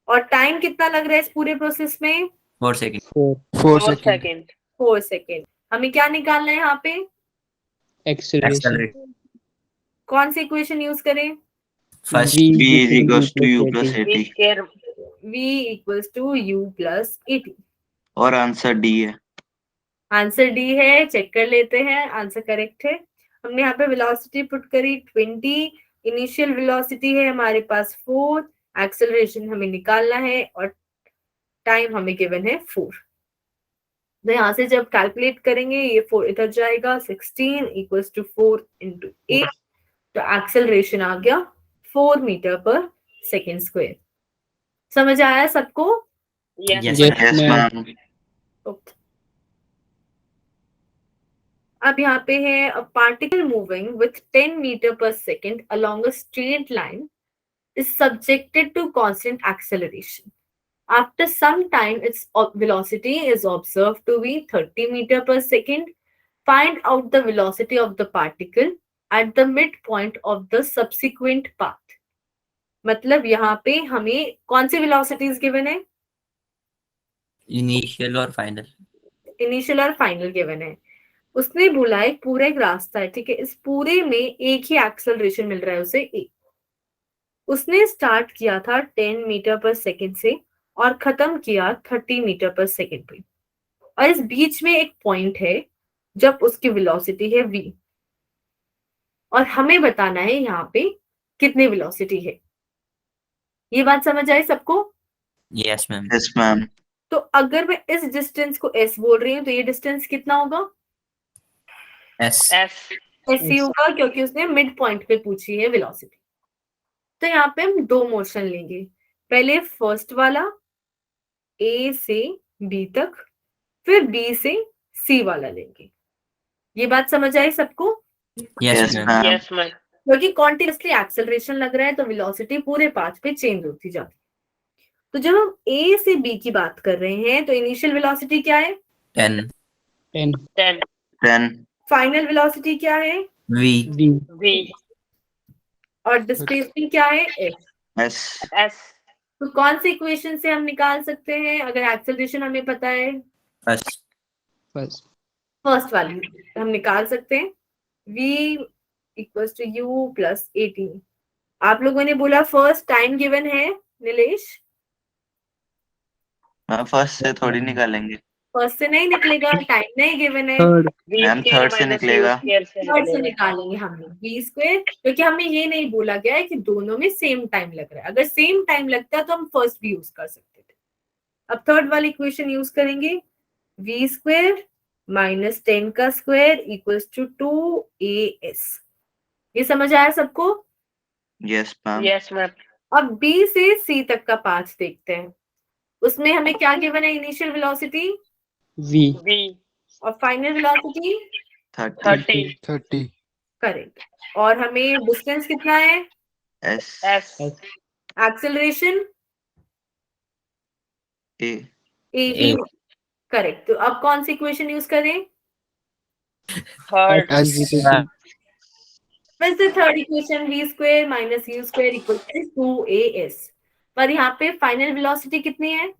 और टाइम कितना लग रहा है इस पूरे प्रोसेस में? 4 seconds. 4. 4 second. second. 4 सेकेंड। हमें क्या निकालना है यहाँ पे? Acceleration. Accelerate. कौन सी इक्वेशन यूज करें? First. V is equals to U plus V AT. square. v equals to u plus at। और आंसर D है। आंसर डी है, चेक कर लेते हैं, आंसर करेक्ट है। हमने यहाँ पे वेलोसिटी पुट करी 20, इनिशियल वेलोसिटी है हमारे पास 4, एक्सेलरेशन हमें निकालना है और टाइम हमें गिवन है 4। तो यहाँ से जब कैलकुलेट करेंगे ये 4 इधर जाएगा, 16 इक्वल्स टू 4 इंटू 8, तो एक्सेलरेशन आ गया 4 मीटर पर सेकेंड स्क्वायर। समझ आया सबको? Yes. Yes. Yes, Yes, ma'am. ma'am. Okay. अब यहाँ पे है, a particle moving with 10 metre per second along a straight line is subjected to constant acceleration. After some time, its velocity is observed to be 30 meter per second. Find out the velocity of the particle at the midpoint of the subsequent path. मतलब यहाँ पे हमें कौन सी velocities given है? Initial और final. Initial और final given है। उसने बोला है पूरा एक रास्ता है, ठीक है, इस पूरे में एक ही एक्सेलरेशन मिल रहा है उसे ए। उसने स्टार्ट किया था 10 मीटर पर सेकेंड से और खत्म किया 30 मीटर पर सेकेंड पे, और इस बीच में एक पॉइंट है जब उसकी वेलोसिटी है v, और हमें बताना है यहाँ पे कितनी वेलोसिटी है। ये बात समझ आई सबको? Yes, ma'am. Yes, ma'am. तो अगर मैं इस डिस्टेंस को s बोल रही हूँ तो ये डिस्टेंस कितना होगा? S S. ऐसी होगा क्योंकि उसने मिड पॉइंट पे पूछी है वेलोसिटी। तो यहाँ पे हम दो मोशन लेंगे, पहले फर्स्ट वाला A से B तक, फिर B से C वाला लेंगे। ये बात समझ आई सबको? yes Yes, ma'am ma'am. Yes, ma'am. क्योंकि कॉन्टिन्यूसली एक्सेलरेशन लग रहा है तो वेलोसिटी पूरे पाथ पे चेंज होती जाती है। तो जब हम A से B की बात कर रहे हैं तो इनिशियल वेलोसिटी क्या है? 10 10 10. 10. फाइनल वेलोसिटी क्या है? V V V. और डिस्प्लेसमेंट क्या है? S। S. S. तो कौन सी इक्वेशन से हम निकाल सकते हैं अगर एक्सेलरेशन हमें पता है? first first फर्स्ट वाली हम निकाल सकते हैं, v equals to u plus 18। आप लोगों ने बोला फर्स्ट टाइम गिवन है, नीलेश? मैम फर्स्ट से थोड़ी निकालेंगे, फर्स्ट से नहीं निकलेगा, टाइम नहीं गिवन है, third V ma'am square third से minus U निकलेगा। square से थर्ड से निकलेगा। निकालेंगे हम लोग v स्क्वायर, क्योंकि हमें ये नहीं बोला गया है कि दोनों में सेम टाइम लग रहा है। अगर सेम टाइम लगता तो हम फर्स्ट भी यूज कर सकते थे। अब थर्ड वाली इक्वेशन यूज करेंगे, v स्क्वायर माइनस 10 का स्क्वायर इक्वल्स टू 2as। ये समझ आया सबको? Yes, ma'am. Yes, ma'am. अब B से C तक का पाथ देखते हैं, उसमें हमें क्या गिवन है? Initial velocity V V. और फाइनल वेलोसिटी 30. 30. करेक्ट। और हमें डिस्टेंस कितना है? S. S. Acceleration A. A correct. तो अब कौन सी इक्वेशन यूज करें? Third. as equal to वैसे third equation v square minus u square equal to 2as, पर यहाँ पे फाइनल वेलोसिटी कितनी है?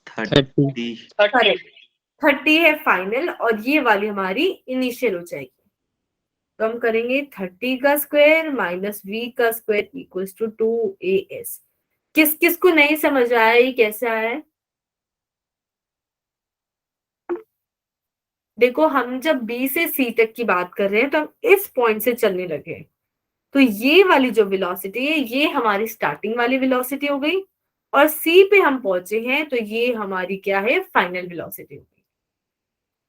30 30. 30. 30 है फाइनल, और ये वाली हमारी इनिशियल हो जाएगी। तो हम करेंगे 30 का स्क्वायर माइनस v का स्क्वायर इक्वल्स टू 2as। किस किस को नहीं समझ आया ये कैसे आया है? देखो, हम जब B से C तक की बात कर रहे हैं तो हम इस पॉइंट से चलने लगे, तो ये वाली जो वेलोसिटी है ये हमारी स्टार्टिंग वाली वेलोसिटी हो गई, और C पे हम पहुंचे हैं तो ये हमारी क्या है? फाइनल वेलोसिटी हो गई।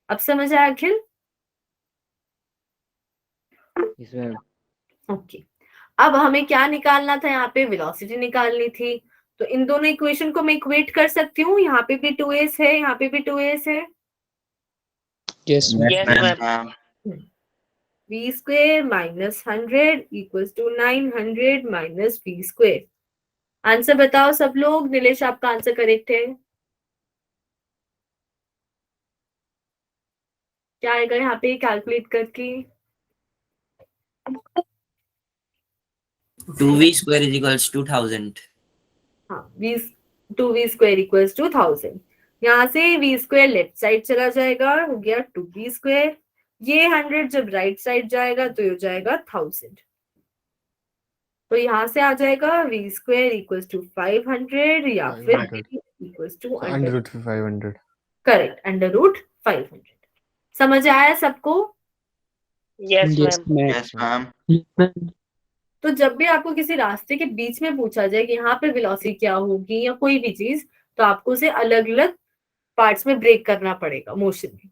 अब समझ आया अखिल? Yes, ma'am. ओके। अब हमें क्या निकालना था? यहाँ पे वेलोसिटी निकालनी थी, तो इन दोनों इक्वेशन को मैं इक्वेट कर सकती हूँ। यहाँ पे भी 2as है, यहाँ पे भी 2as है। yes ma'am. Yes, Yes, ma'am. ma'am. v square minus 100 equals to 900 minus v square. Answer बताओ सब लोग। नीलेश, आपका आंसर करेक्ट है? क्या आएगा यहाँ पे कैलकुलेट करके? 2v square is equals to 1000 हाँ, 2v स्क्वायर इक्वल्स टू 1000। यहाँ से v स्क्वायर लेफ्ट साइड चला जाएगा, हो गया 2v स्क्वायर। ये 100 जब राइट साइड जाएगा तो ये हो जाएगा 1000। तो यहाँ से आ जाएगा v स्क्वायर इक्वल्स टू 500 या फिर 500 equals to under root 500 correct, under root 500। समझ आया सबको? Yes, yes ma'am. ma'am. Yes, ma'am. तो जब भी आपको किसी रास्ते के बीच में पूछा जाए कि यहाँ पे वेलोसिटी क्या होगी या कोई भी चीज, तो आपको उसे अलग अलग पार्ट्स में ब्रेक करना पड़ेगा मोशन में।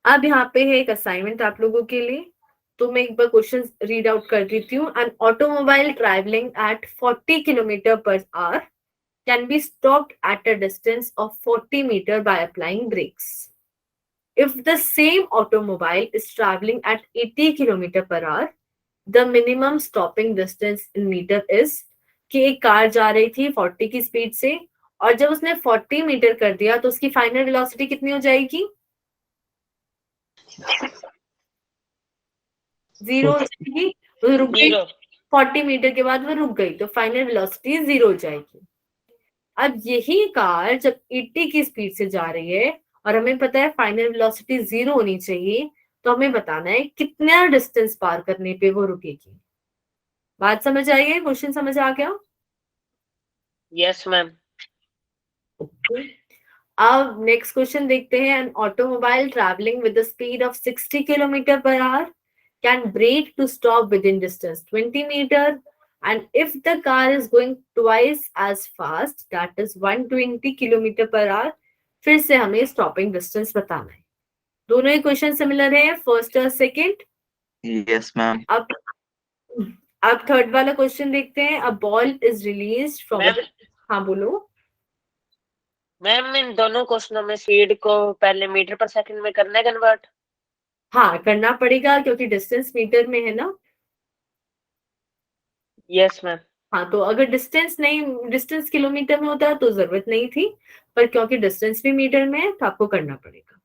अब यहाँ पे है एक असाइनमेंट आप लोगों के लिए, तो मैं एक बार क्वेश्चन रीड आउट कर देती हूँ। An automobile travelling at 40 kilometre per hour can be stopped at a distance of 40 metre by applying brakes. If the same automobile is traveling at 80 km per hour, the minimum stopping distance in meter is कि एक car जा रही थी 40 की speed से, और जब उसने 40 मीटर कर दिया तो उसकी फाइनल वेलोसिटी कितनी हो जाएगी? 0 हो जाएगी। वो रुक गई, 0. 40 मीटर के बाद वो रुक गई तो फाइनल वेलोसिटी 0 हो जाएगी। अब यही कार जब 80 की स्पीड से जा रही है और हमें पता है फाइनल वेलोसिटी 0 होनी चाहिए, तो हमें बताना है कितना डिस्टेंस पार करने पे वो रुकेगी। बात समझ आई है? क्वेश्चन समझ आ गया? Yes, ma'am. Okay. अब नेक्स्ट क्वेश्चन देखते हैं। An automobile travelling with the speed of 60 kilometre per hour can brake to stop within distance 20 metre, and if the car is going twice as fast, that is 120 kilometre per our, फिर से हमें stopping distance बताना है। दोनों ही question similar है, first और second. Yes, ma'am. अब third वाला क्वेश्चन देखते हैं। अ ball is released from, ma'am हाँ बोलो। मैम इन दोनों क्वेश्चनों में स्पीड को पहले मीटर पर सेकंड में करना है कन्वर्ट। हाँ करना पड़ेगा क्योंकि डिस्टेंस मीटर में है ना। Yes ma'am. हाँ तो अगर डिस्टेंस किलोमीटर में होता तो जरूरत नहीं थी, पर क्योंकि डिस्टेंस भी मीटर में है तो आपको करना पड़ेगा।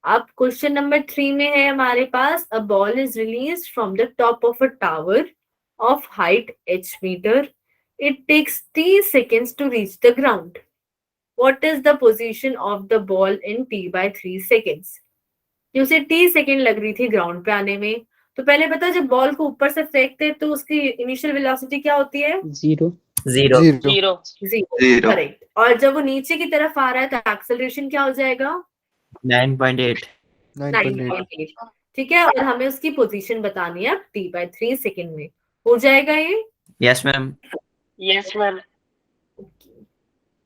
अब क्वेश्चन नंबर 3 में है हमारे पास, a ball is release from the top of a tower of height h metre, it takes t seconds to reach the ground. What is the position of the ball in t/3 seconds? कि उसे t second लग रही थी ground पे आने में। तो पहले बता, जब बॉल को ऊपर से फेंकते तो उसकी इनिशियल वेलोसिटी क्या होती है? 0 0 जीरो। Zero, correct. और जब वो नीचे की तरफ आ रहा है तो एक्सेलरेशन क्या हो जाएगा? 9.8 9.8। ठीक है, और हमें उसकी पोजीशन बतानी है t/3 सेकेंड में। हो जाएगा ये? Yes ma'am. Yes ma'am.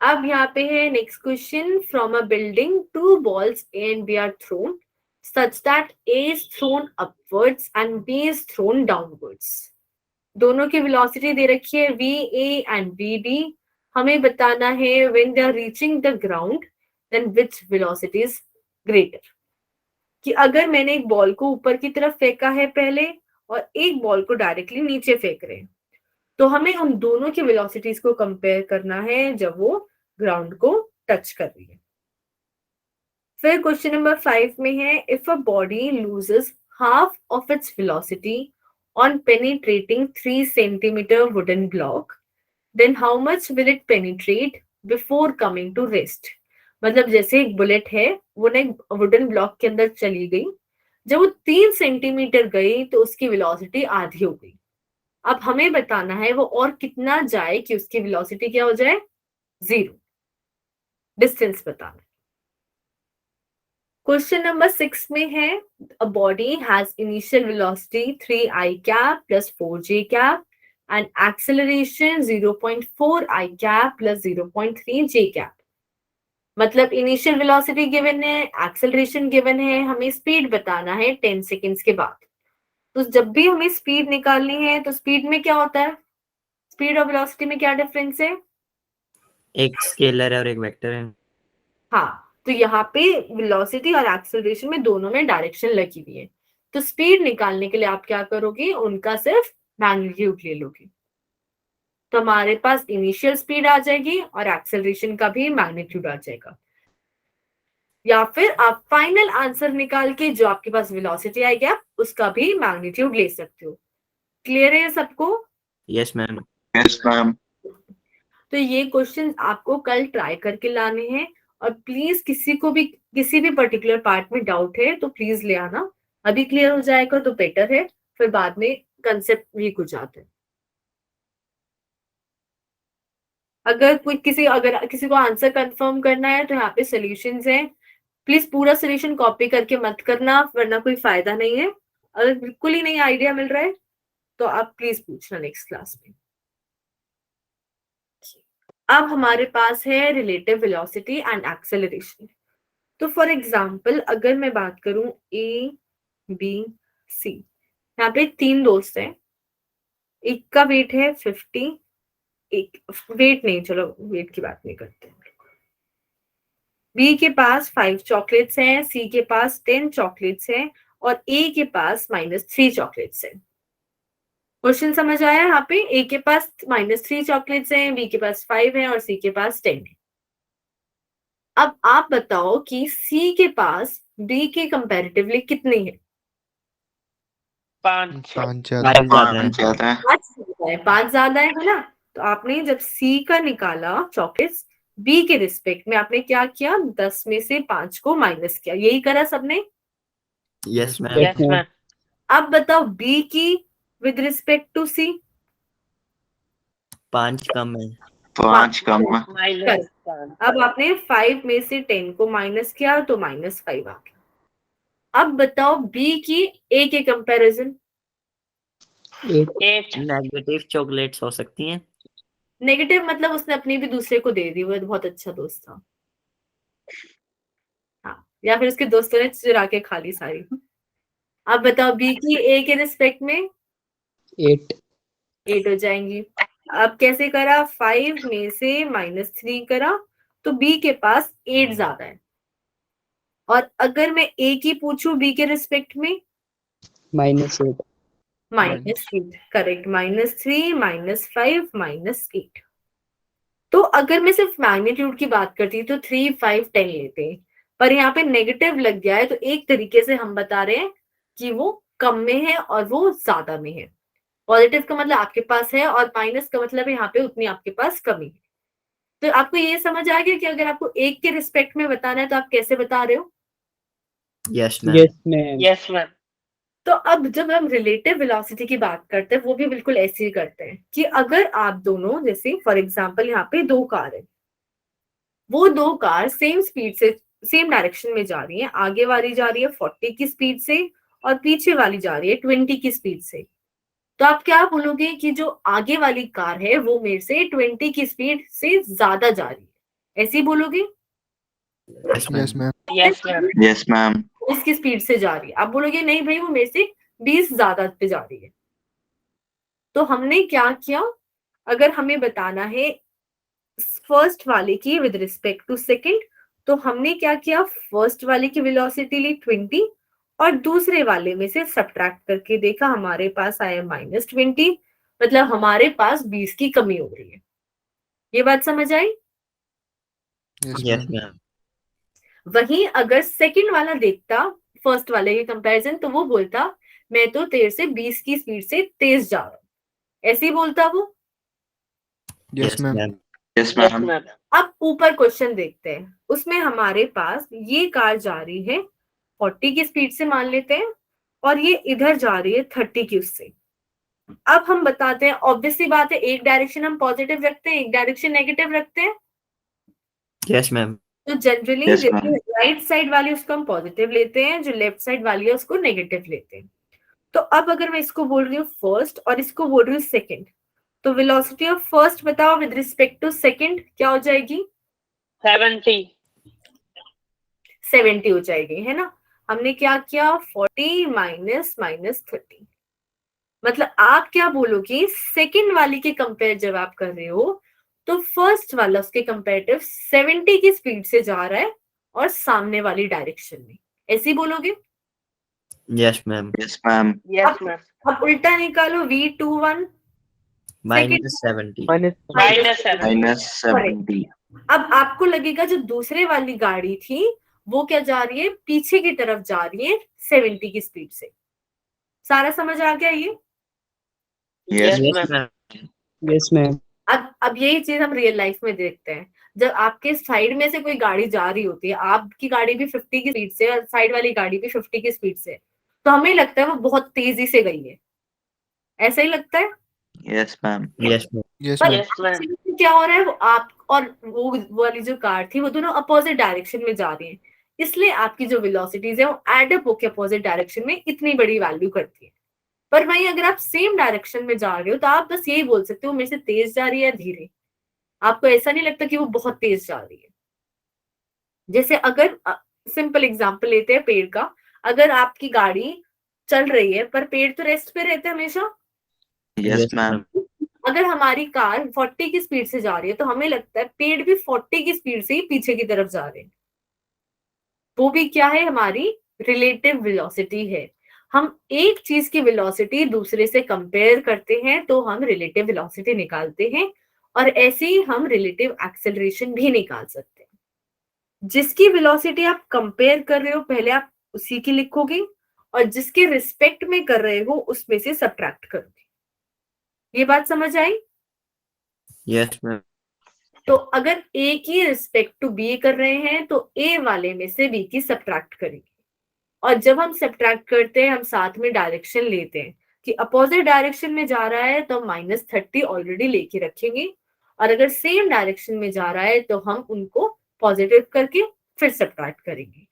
अब यहाँ पे है next question, from a building two balls A and B are thrown such that A is thrown upwards and B is thrown downwards. दोनों की वेलोसिटी दे रखी है VA and VB। हमें बताना है when they are reaching the ground then which velocity is greater। कि अगर मैंने एक बॉल को ऊपर की तरफ फेंका है पहले और एक बॉल को डायरेक्टली नीचे फेंक रहे हैं, तो हमें उन दोनों की वेलोसिटीज को कंपेयर करना है जब वो ग्राउंड को टच कर रही है। फिर क्वेश्चन नंबर 5 में है, if a body loses half of its velocity on penetrating 3 centimetre wooden block, then how much will it penetrate before coming to rest. मतलब जैसे एक बुलेट है, वो ना एक वुडन ब्लॉक के अंदर चली गई, जब वो 3 सेंटीमीटर गई तो उसकी वेलोसिटी आधी हो गई। अब हमें बताना है वो और कितना जाए कि उसकी वेलोसिटी क्या हो जाए? 0। डिस्टेंस बताना। क्वेश्चन नंबर 6 में है, a body has initial velocity 3i cap plus 4j cap and acceleration 0.4i cap plus 0.3j cap। मतलब इनिशियल वेलोसिटी गिवन है, एक्सेलरेशन गिवन है, हमें स्पीड बताना है 10 सेकेंड्स के बाद। तो जब भी हमें स्पीड निकालनी है तो स्पीड में क्या होता है? स्पीड और वेलोसिटी में क्या डिफरेंस है? एक स्केलर है और एक वेक्टर है। हाँ, तो यहाँ पे वेलोसिटी और एक्सेलरेशन में दोनों में डायरेक्शन लगी हुई है। तो स्पीड निकालने के लिए आप क्या करोगे? उनका सिर्फ मैग्नीट्यूड ले लोगे, तो हमारे पास इनिशियल स्पीड आ जाएगी और एक्सेलरेशन का भी मैग्नीट्यूड आ जाएगा। या फिर आप फाइनल आंसर निकाल के जो आपके पास वेलोसिटी आएगी आप उसका भी मैग्नीट्यूड ले सकते हो। क्लियर है सबको? Yes ma'am. Yes, ma'am. तो ये क्वेश्चन आपको कल ट्राई करके लाने हैं, और प्लीज किसी भी पर्टिकुलर पार्ट में डाउट है तो प्लीज ले आना। अभी क्लियर हो जाएगा तो बेटर है, फिर बाद में कंसेप्ट वीक हो जाते हैं। अगर किसी को आंसर कंफर्म करना है तो यहाँ पे सॉल्यूशंस हैं। प्लीज पूरा सॉल्यूशन कॉपी करके मत करना, वरना कोई फायदा नहीं है। अगर बिल्कुल ही नहीं आइडिया मिल रहा है तो आप प्लीज पूछना नेक्स्ट क्लास में। अब हमारे पास है रिलेटिव वेलोसिटी एंड एक्सेलरेशन। तो फॉर एग्जांपल अगर मैं बात करूं ए बी सी, यहाँ पे 3 दोस्त हैं, एक का वेट है 50, एक वेट नहीं, चलो वेट की बात नहीं करते। बी के पास 5 चॉकलेट्स हैं, सी के पास 10 चॉकलेट्स हैं और ए के पास -3 चॉकलेट्स हैं। क्वेश्चन समझ आया? यहाँ पे ए के पास -3 चॉकलेट्स हैं, बी के पास 5 है और सी के पास 10 है। अब आप बताओ कि सी के पास बी के कंपैरेटिवली कितनी है? 5 ज्यादा 5 ज्यादा है। 5 ज्यादा है ना? तो आपने जब सी का निकाला चॉकलेट्स, बी के रिस्पेक्ट में आपने क्या किया? 10 में से 5 को माइनस किया। यही करा सबने? Yes ma'am. Yes ma'am. अब बताओ बी की विद रिस्पेक्ट टू सी। 5 कम है। 5 कम है। माइनस अब आपने 5 में से 10 को माइनस किया तो -5 आ गया। अब बताओ बी की ए के कंपैरिजन। 8 नेगेटिव चॉकलेट्स हो सकती हैं। नेगेटिव मतलब उसने अपनी भी दूसरे को दे दी, वो बहुत अच्छा दोस्त था। हाँ, या फिर उसके दोस्तों ने चुरा के खा ली सारी। अब बताओ बी की ए के रिस्पेक्ट में 8 8 हो जाएंगी। अब कैसे करा, 5 में से -3 करा तो बी के पास 8 ज्यादा है। और अगर मैं ए की पूछूं बी के रिस्पेक्ट में, -8 -8, करेक्ट, -3 -5 -8। तो अगर मैं सिर्फ मैग्नीट्यूड की बात करती तो 3 5 10 लेते हैं, पर यहाँ पे नेगेटिव लग गया है तो एक तरीके से हम बता रहे हैं कि वो कम में है और वो ज्यादा में है। पॉजिटिव का मतलब आपके पास है और माइनस का मतलब यहाँ पे उतनी आपके पास कमी है। तो आपको ये समझ आ गया कि अगर आपको एक के रिस्पेक्ट में बताना है तो आप कैसे बता रहे हो। Yes ma'am. Yes ma'am yes ma'am. तो अब जब हम रिलेटिव वेलोसिटी की बात करते हैं वो भी बिल्कुल ऐसे ही करते हैं कि अगर आप दोनों, जैसे फॉर एग्जांपल यहाँ पे 2 कार है, वो 2 कार सेम स्पीड से सेम डायरेक्शन में जा रही है, आगे वाली जा रही है 40 की स्पीड से और पीछे वाली जा रही है 20 की स्पीड से। तो आप क्या बोलोगे कि जो आगे वाली कार है वो मेरे से 20 की स्पीड से ज्यादा जा रही है, ऐसे ही बोलोगे। Yes ma'am. Yes ma'am. Yes, ma'am. इसकी स्पीड से जा रही है, आप बोलोगे नहीं भाई वो मेरे से 20 ज्यादा पे जा रही है। तो हमने क्या किया, अगर हमें बताना है फर्स्ट वाले की विद रिस्पेक्ट टू सेकंड, तो हमने क्या किया, फर्स्ट वाले की वेलोसिटी ली 20 और दूसरे वाले में से सब्ट्रैक्ट करके देखा, हमारे पास आया -20, मतलब हमारे पास 20 की कमी हो रही है। ये बात समझ आई। Yes ma'am. वहीं अगर सेकंड वाला देखता फर्स्ट वाले के कंपैरिजन, तो वो बोलता मैं तो तेरे से 20 की स्पीड से तेज जा रहा हूँ, ऐसे ही बोलता वो। Yes ma'am. Yes, yes ma'am. Ma'am. अब ऊपर क्वेश्चन देखते हैं, उसमें हमारे पास ये कार जा रही है 40 की स्पीड से मान लेते हैं और ये इधर जा रही है 30 की उससे। अब हम बताते हैं, ऑब्वियसली बात है, एक डायरेक्शन हम पॉजिटिव रखते हैं, एक डायरेक्शन नेगेटिव रखते हैं। Yes ma'am. तो generally Yes, ma'am. Right side वाली उसको हम पॉजिटिव लेते हैं, जो लेफ्ट साइड वाली है उसको नेगेटिव लेते हैं। तो अब अगर मैं इसको बोल रही हूँ फर्स्ट और इसको बोल रही हूँ सेकंड, तो वेलोसिटी ऑफ फर्स्ट बताओ विद रिस्पेक्ट टू सेकंड क्या हो जाएगी। 70। 70 हो जाएगी, है ना। हमने क्या किया, 40 माइनस -30, मतलब आप क्या बोलोगे, सेकंड वाली के कंपेयर जब आप कर रहे हो तो फर्स्ट वाला उसके कंपेरेटिव 70 की स्पीड से जा रहा है और सामने वाली डायरेक्शन में, ऐसे ही बोलोगे। Yes ma'am. Yes, ma'am. Yes ma'am. अब उल्टा निकालो, V21 -70। -7। -70. अब आपको लगेगा जो दूसरे वाली गाड़ी थी वो क्या जा रही है, पीछे की तरफ जा रही है 70 की स्पीड से। सारा समझ आ गया ये। Yes, yes ma'am. Yes ma'am अब यही चीज हम रियल लाइफ में देखते हैं, जब आपके साइड में से कोई गाड़ी जा रही होती है, आपकी गाड़ी भी 50 की स्पीड से और साइड वाली गाड़ी भी 50 की स्पीड से, तो हमें लगता है वो बहुत तेजी से गई है, ऐसा ही लगता है। yes, ma'am. Yes ma'am. पर यस मैम। actually क्या हो रहा है, वो आप और वो वाली जो कार थी वो दोनों अपोजिट डायरेक्शन में जा रही हैं, इसलिए आपकी जो वेलोसिटीज है वो एडअप होकर अपोजिट डायरेक्शन में इतनी बड़ी वैल्यू करती है। पर वहीं अगर आप सेम डायरेक्शन में जा रहे हो तो आप बस यही बोल सकते हो मेरे से तेज जा रही है या धीरे, आपको ऐसा नहीं लगता कि वो बहुत तेज जा रही है। जैसे अगर सिंपल एग्जांपल लेते हैं पेड़ का, अगर आपकी गाड़ी चल रही है पर पेड़ तो रेस्ट पे रहते हैं हमेशा, Yes, ma'am. अगर हमारी कार 40 की स्पीड से जा रही है तो हमें लगता है पेड़ भी 40 की स्पीड से ही पीछे की तरफ जा रहे हैं। वो भी क्या है, हमारी रिलेटिव वेलोसिटी है। हम एक चीज की वेलोसिटी दूसरे से कंपेयर करते हैं तो हम रिलेटिव वेलोसिटी निकालते हैं, और ऐसे ही हम रिलेटिव एक्सेलरेशन भी निकाल सकते हैं। जिसकी वेलोसिटी आप कंपेयर कर रहे हो पहले आप उसी की लिखोगे और जिसके रिस्पेक्ट में कर रहे हो उसमें से सब्ट्रैक्ट करोगे। ये बात समझ आई। Yes ma'am. तो अगर ए की रिस्पेक्ट टू बी कर रहे हैं तो ए वाले में से बी की सब्ट्रैक्ट करेंगे, और जब हम सब्ट्रैक्ट करते हैं हम साथ में डायरेक्शन लेते हैं कि अपोजिट डायरेक्शन में जा रहा है तो -30 ऑलरेडी लेके रखेंगे, और अगर सेम डायरेक्शन में जा रहा है तो हम उनको पॉजिटिव करके फिर सब्ट्रैक्ट करेंगे।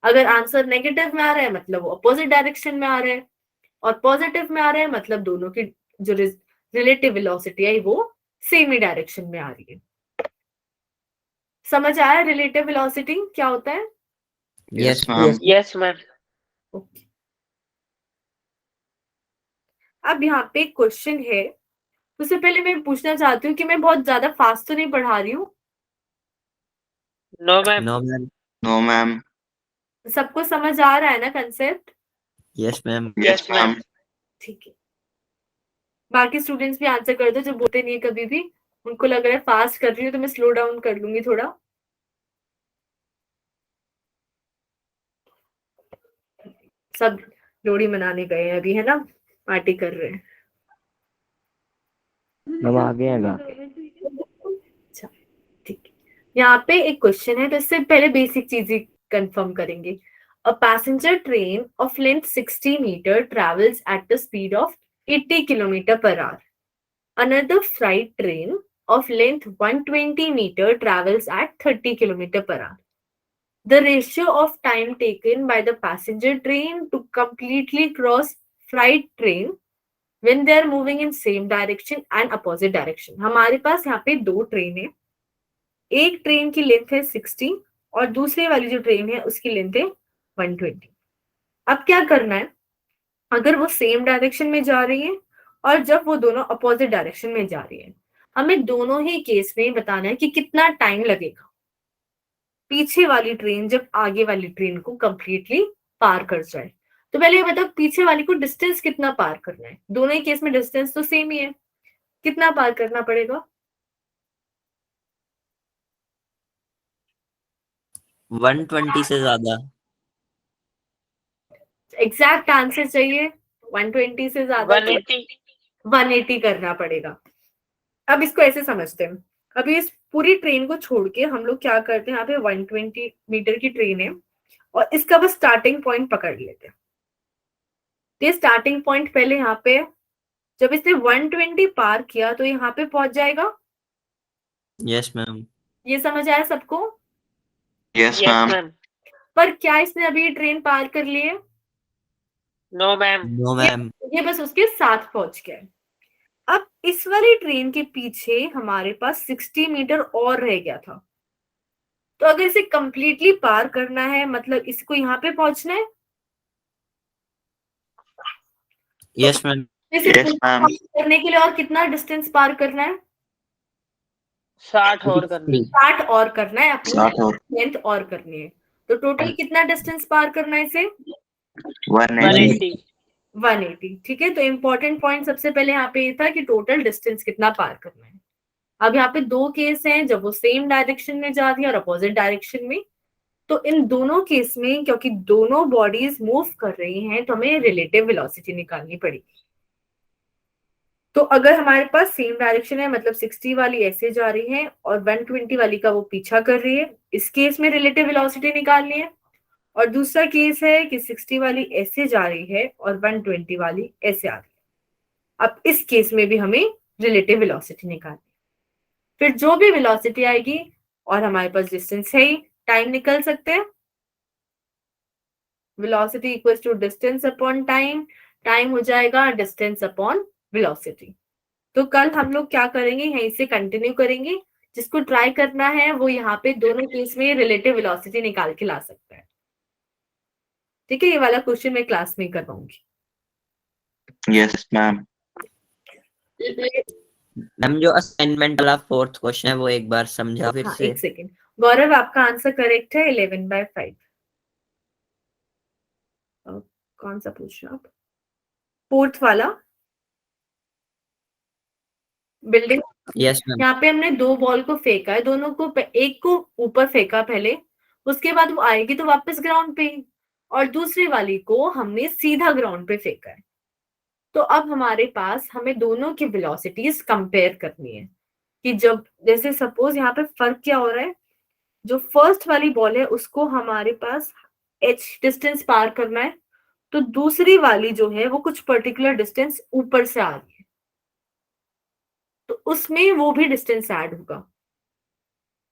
अगर आंसर नेगेटिव में आ रहा है मतलब वो अपोजिट डायरेक्शन में आ रहा है, और पॉजिटिव में आ रहा है मतलब दोनों की जो रिलेटिव वेलोसिटी है वो सेम ही डायरेक्शन में आ रही है। समझ आया रिलेटिव वेलोसिटी क्या होता है। Yes ma'am. Yes ma'am. Okay, अब यहाँ पे एक क्वेश्चन है। उससे पहले मैं पूछना चाहती हूँ कि मैं बहुत ज्यादा फास्ट तो नहीं पढ़ा रही हूँ? No ma'am. No ma'am. No, ma'am. सबको समझ आ रहा है ना concept? Yes ma'am. Yes, ma'am. ठीक है, बाकी स्टूडेंट्स भी आंसर कर दो जो बोलते नहीं है कभी भी। उनको लग रहा है फास्ट कर रही हूँ तो मैं स्लो डाउन कर लूंगी थोड़ा। सब लोहड़ी मनाने गए हैं अभी, है ना, पार्टी कर रहे हैं। हम आगे हैं गा। अच्छा, ठीक है। यहाँ पे एक क्वेश्चन है, तो इससे पहले बेसिक चीजें कंफर्म करेंगे। A passenger train of length 60 metre travels at the speed of 80 kilometre per hour. Another freight train of length 120 meter travels at 30 kilometer per hour. The ratio of time taken by the passenger train to completely cross freight train when they are moving in same direction and opposite direction. हमारे पास यहाँ पे दो train है। एक train की length है 60 और दूसरे वाली जो ट्रेन है उसकी लेंथ है 120। अब क्या करना है, अगर वो सेम डायरेक्शन में जा रही है और जब वो दोनों अपोजिट डायरेक्शन में जा रही है, हमें दोनों ही केस में बताना है कि कितना टाइम लगेगा पीछे वाली ट्रेन जब आगे वाली ट्रेन को कंप्लीटली पार कर जाए। तो पहले ये बताओ, पीछे वाली को डिस्टेंस कितना पार करना है? दोनों ही केस में डिस्टेंस तो सेम ही है, कितना पार करना पड़ेगा? 120 से ज्यादा। एग्जैक्ट आंसर चाहिए। 120 से ज्यादा 180। 180 करना पड़ेगा। अब इसको ऐसे समझते हैं, अभी इस पूरी ट्रेन को छोड़ के हम लोग क्या करते हैं, यहाँ पे 120 मीटर की ट्रेन है और इसका बस स्टार्टिंग पॉइंट पकड़ लेते हैं। ये स्टार्टिंग पॉइंट पहले यहाँ पे, जब इसने 120 पार किया तो यहाँ पे पहुंच जाएगा। Yes ma'am. ये समझ आया सबको? Yes, yes ma'am. मैम। पर क्या इसने अभी ये ट्रेन पार कर ली है? No ma'am. No ma'am. ये बस उसके साथ पहुंच गया है। अब इस वाली ट्रेन के पीछे हमारे पास 60 मीटर और रह गया था, तो अगर इसे कंप्लीटली पार करना है मतलब इसको यहाँ पे पहुंचना है। Yes ma'am. इसे Yes, ma'am. करने के लिए और कितना डिस्टेंस पार करना है? 60 और करनी। 60 और करना है, अपनी 60 और लेंथ और करनी है। तो टोटल कितना डिस्टेंस पार करना है इसे? 180. 180। ठीक है, तो इंपॉर्टेंट पॉइंट सबसे पहले यहाँ पे ये था कि टोटल डिस्टेंस कितना पार करना है। अब यहाँ पे दो केस हैं, जब वो सेम डायरेक्शन में जा रही है और अपोजिट डायरेक्शन में। तो इन दोनों केस में क्योंकि दोनों बॉडीज मूव कर रही हैं तो हमें रिलेटिव वेलोसिटी निकालनी पड़ेगी। तो अगर हमारे पास सेम डायरेक्शन है मतलब 60 वाली ऐसे जा रही है और 120 वाली का वो पीछा कर रही है, इस केस में रिलेटिव वेलोसिटी निकालनी है। और दूसरा केस है कि 60 वाली ऐसे जा रही है और 120 वाली ऐसे आ रही है। अब इस केस में भी हमें रिलेटिव वेलोसिटी निकालनी है। फिर जो भी वेलोसिटी आएगी और हमारे पास डिस्टेंस है ही, टाइम निकल सकते हैं। Velocity equals to distance upon time, time हो जाएगा डिस्टेंस अपॉन वेलोसिटी। तो कल हम लोग क्या करेंगे, यहीं से कंटिन्यू करेंगे। जिसको ट्राई करना है वो यहाँ पे दोनों केस में रिलेटिव वेलोसिटी निकाल के ला सकता है। ठीक है, ये वाला क्वेश्चन मैं क्लास में करवाऊंगी। Yes, ma'am. मैम जो असाइनमेंट वाला 4th क्वेश्चन है वो एक बार समझा फिर हाँ, से। एक सेकेंड। गौरव, आपका आंसर करेक्ट है 11/5। कौन सा पूछ रहे हो आप? 4th वाला बिल्डिंग। Yes ma'am. यहाँ पे हमने दो बॉल को फेंका है, दोनों को एक को ऊपर फेंका पहले, उसके बाद वो आएगी तो वापस ग्राउंड पे, और दूसरी वाली को हमने सीधा ग्राउंड पे फेंका है। तो अब हमारे पास हमें दोनों की वेलोसिटीज कंपेयर करनी है कि जब जैसे सपोज यहाँ पे फर्क क्या हो रहा है, जो फर्स्ट वाली बॉल है उसको हमारे पास h डिस्टेंस पार करना है, तो दूसरी वाली जो है वो कुछ पर्टिकुलर डिस्टेंस ऊपर से आ रही है, तो उसमें वो भी डिस्टेंस ऐड होगा।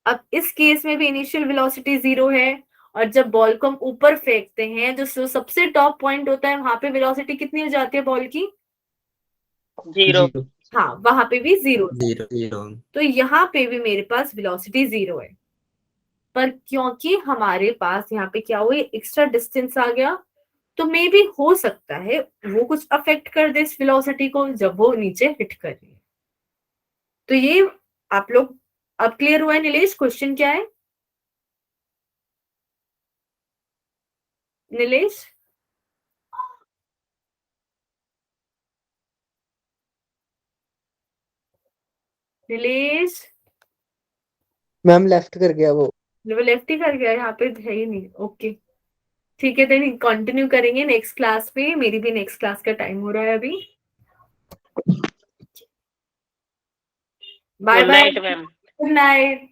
अब इस केस में भी इनिशियल वेलोसिटी 0 है, और जब बॉल को हम ऊपर फेंकते हैं जो सबसे टॉप पॉइंट होता है वहां पे वेलोसिटी कितनी हो जाती है बॉल की? 0। हाँ, वहां पे भी 0। 0 0। तो यहाँ पे भी मेरे पास वेलोसिटी 0 है। पर क्योंकि हमारे पास यहाँ पे क्या हुआ, एक्स्ट्रा डिस्टेंस आ गया, तो मे भी हो सकता है वो कुछ अफेक्ट कर दे इस वेलोसिटी को जब वो नीचे हिट कर रही है। तो ये आप लोग अब क्लियर हुआ है। नीलेश, क्वेश्चन क्या है? नीलेश, नीलेश मैम लेफ्ट कर गया वो। लेफ्ट ही कर गया, यहाँ पे है ही नहीं। ओके ठीक है, देन कंटिन्यू करेंगे नेक्स्ट क्लास पे। मेरी भी नेक्स्ट क्लास का टाइम हो रहा है अभी। Bye good bye, night ma'am. Good night.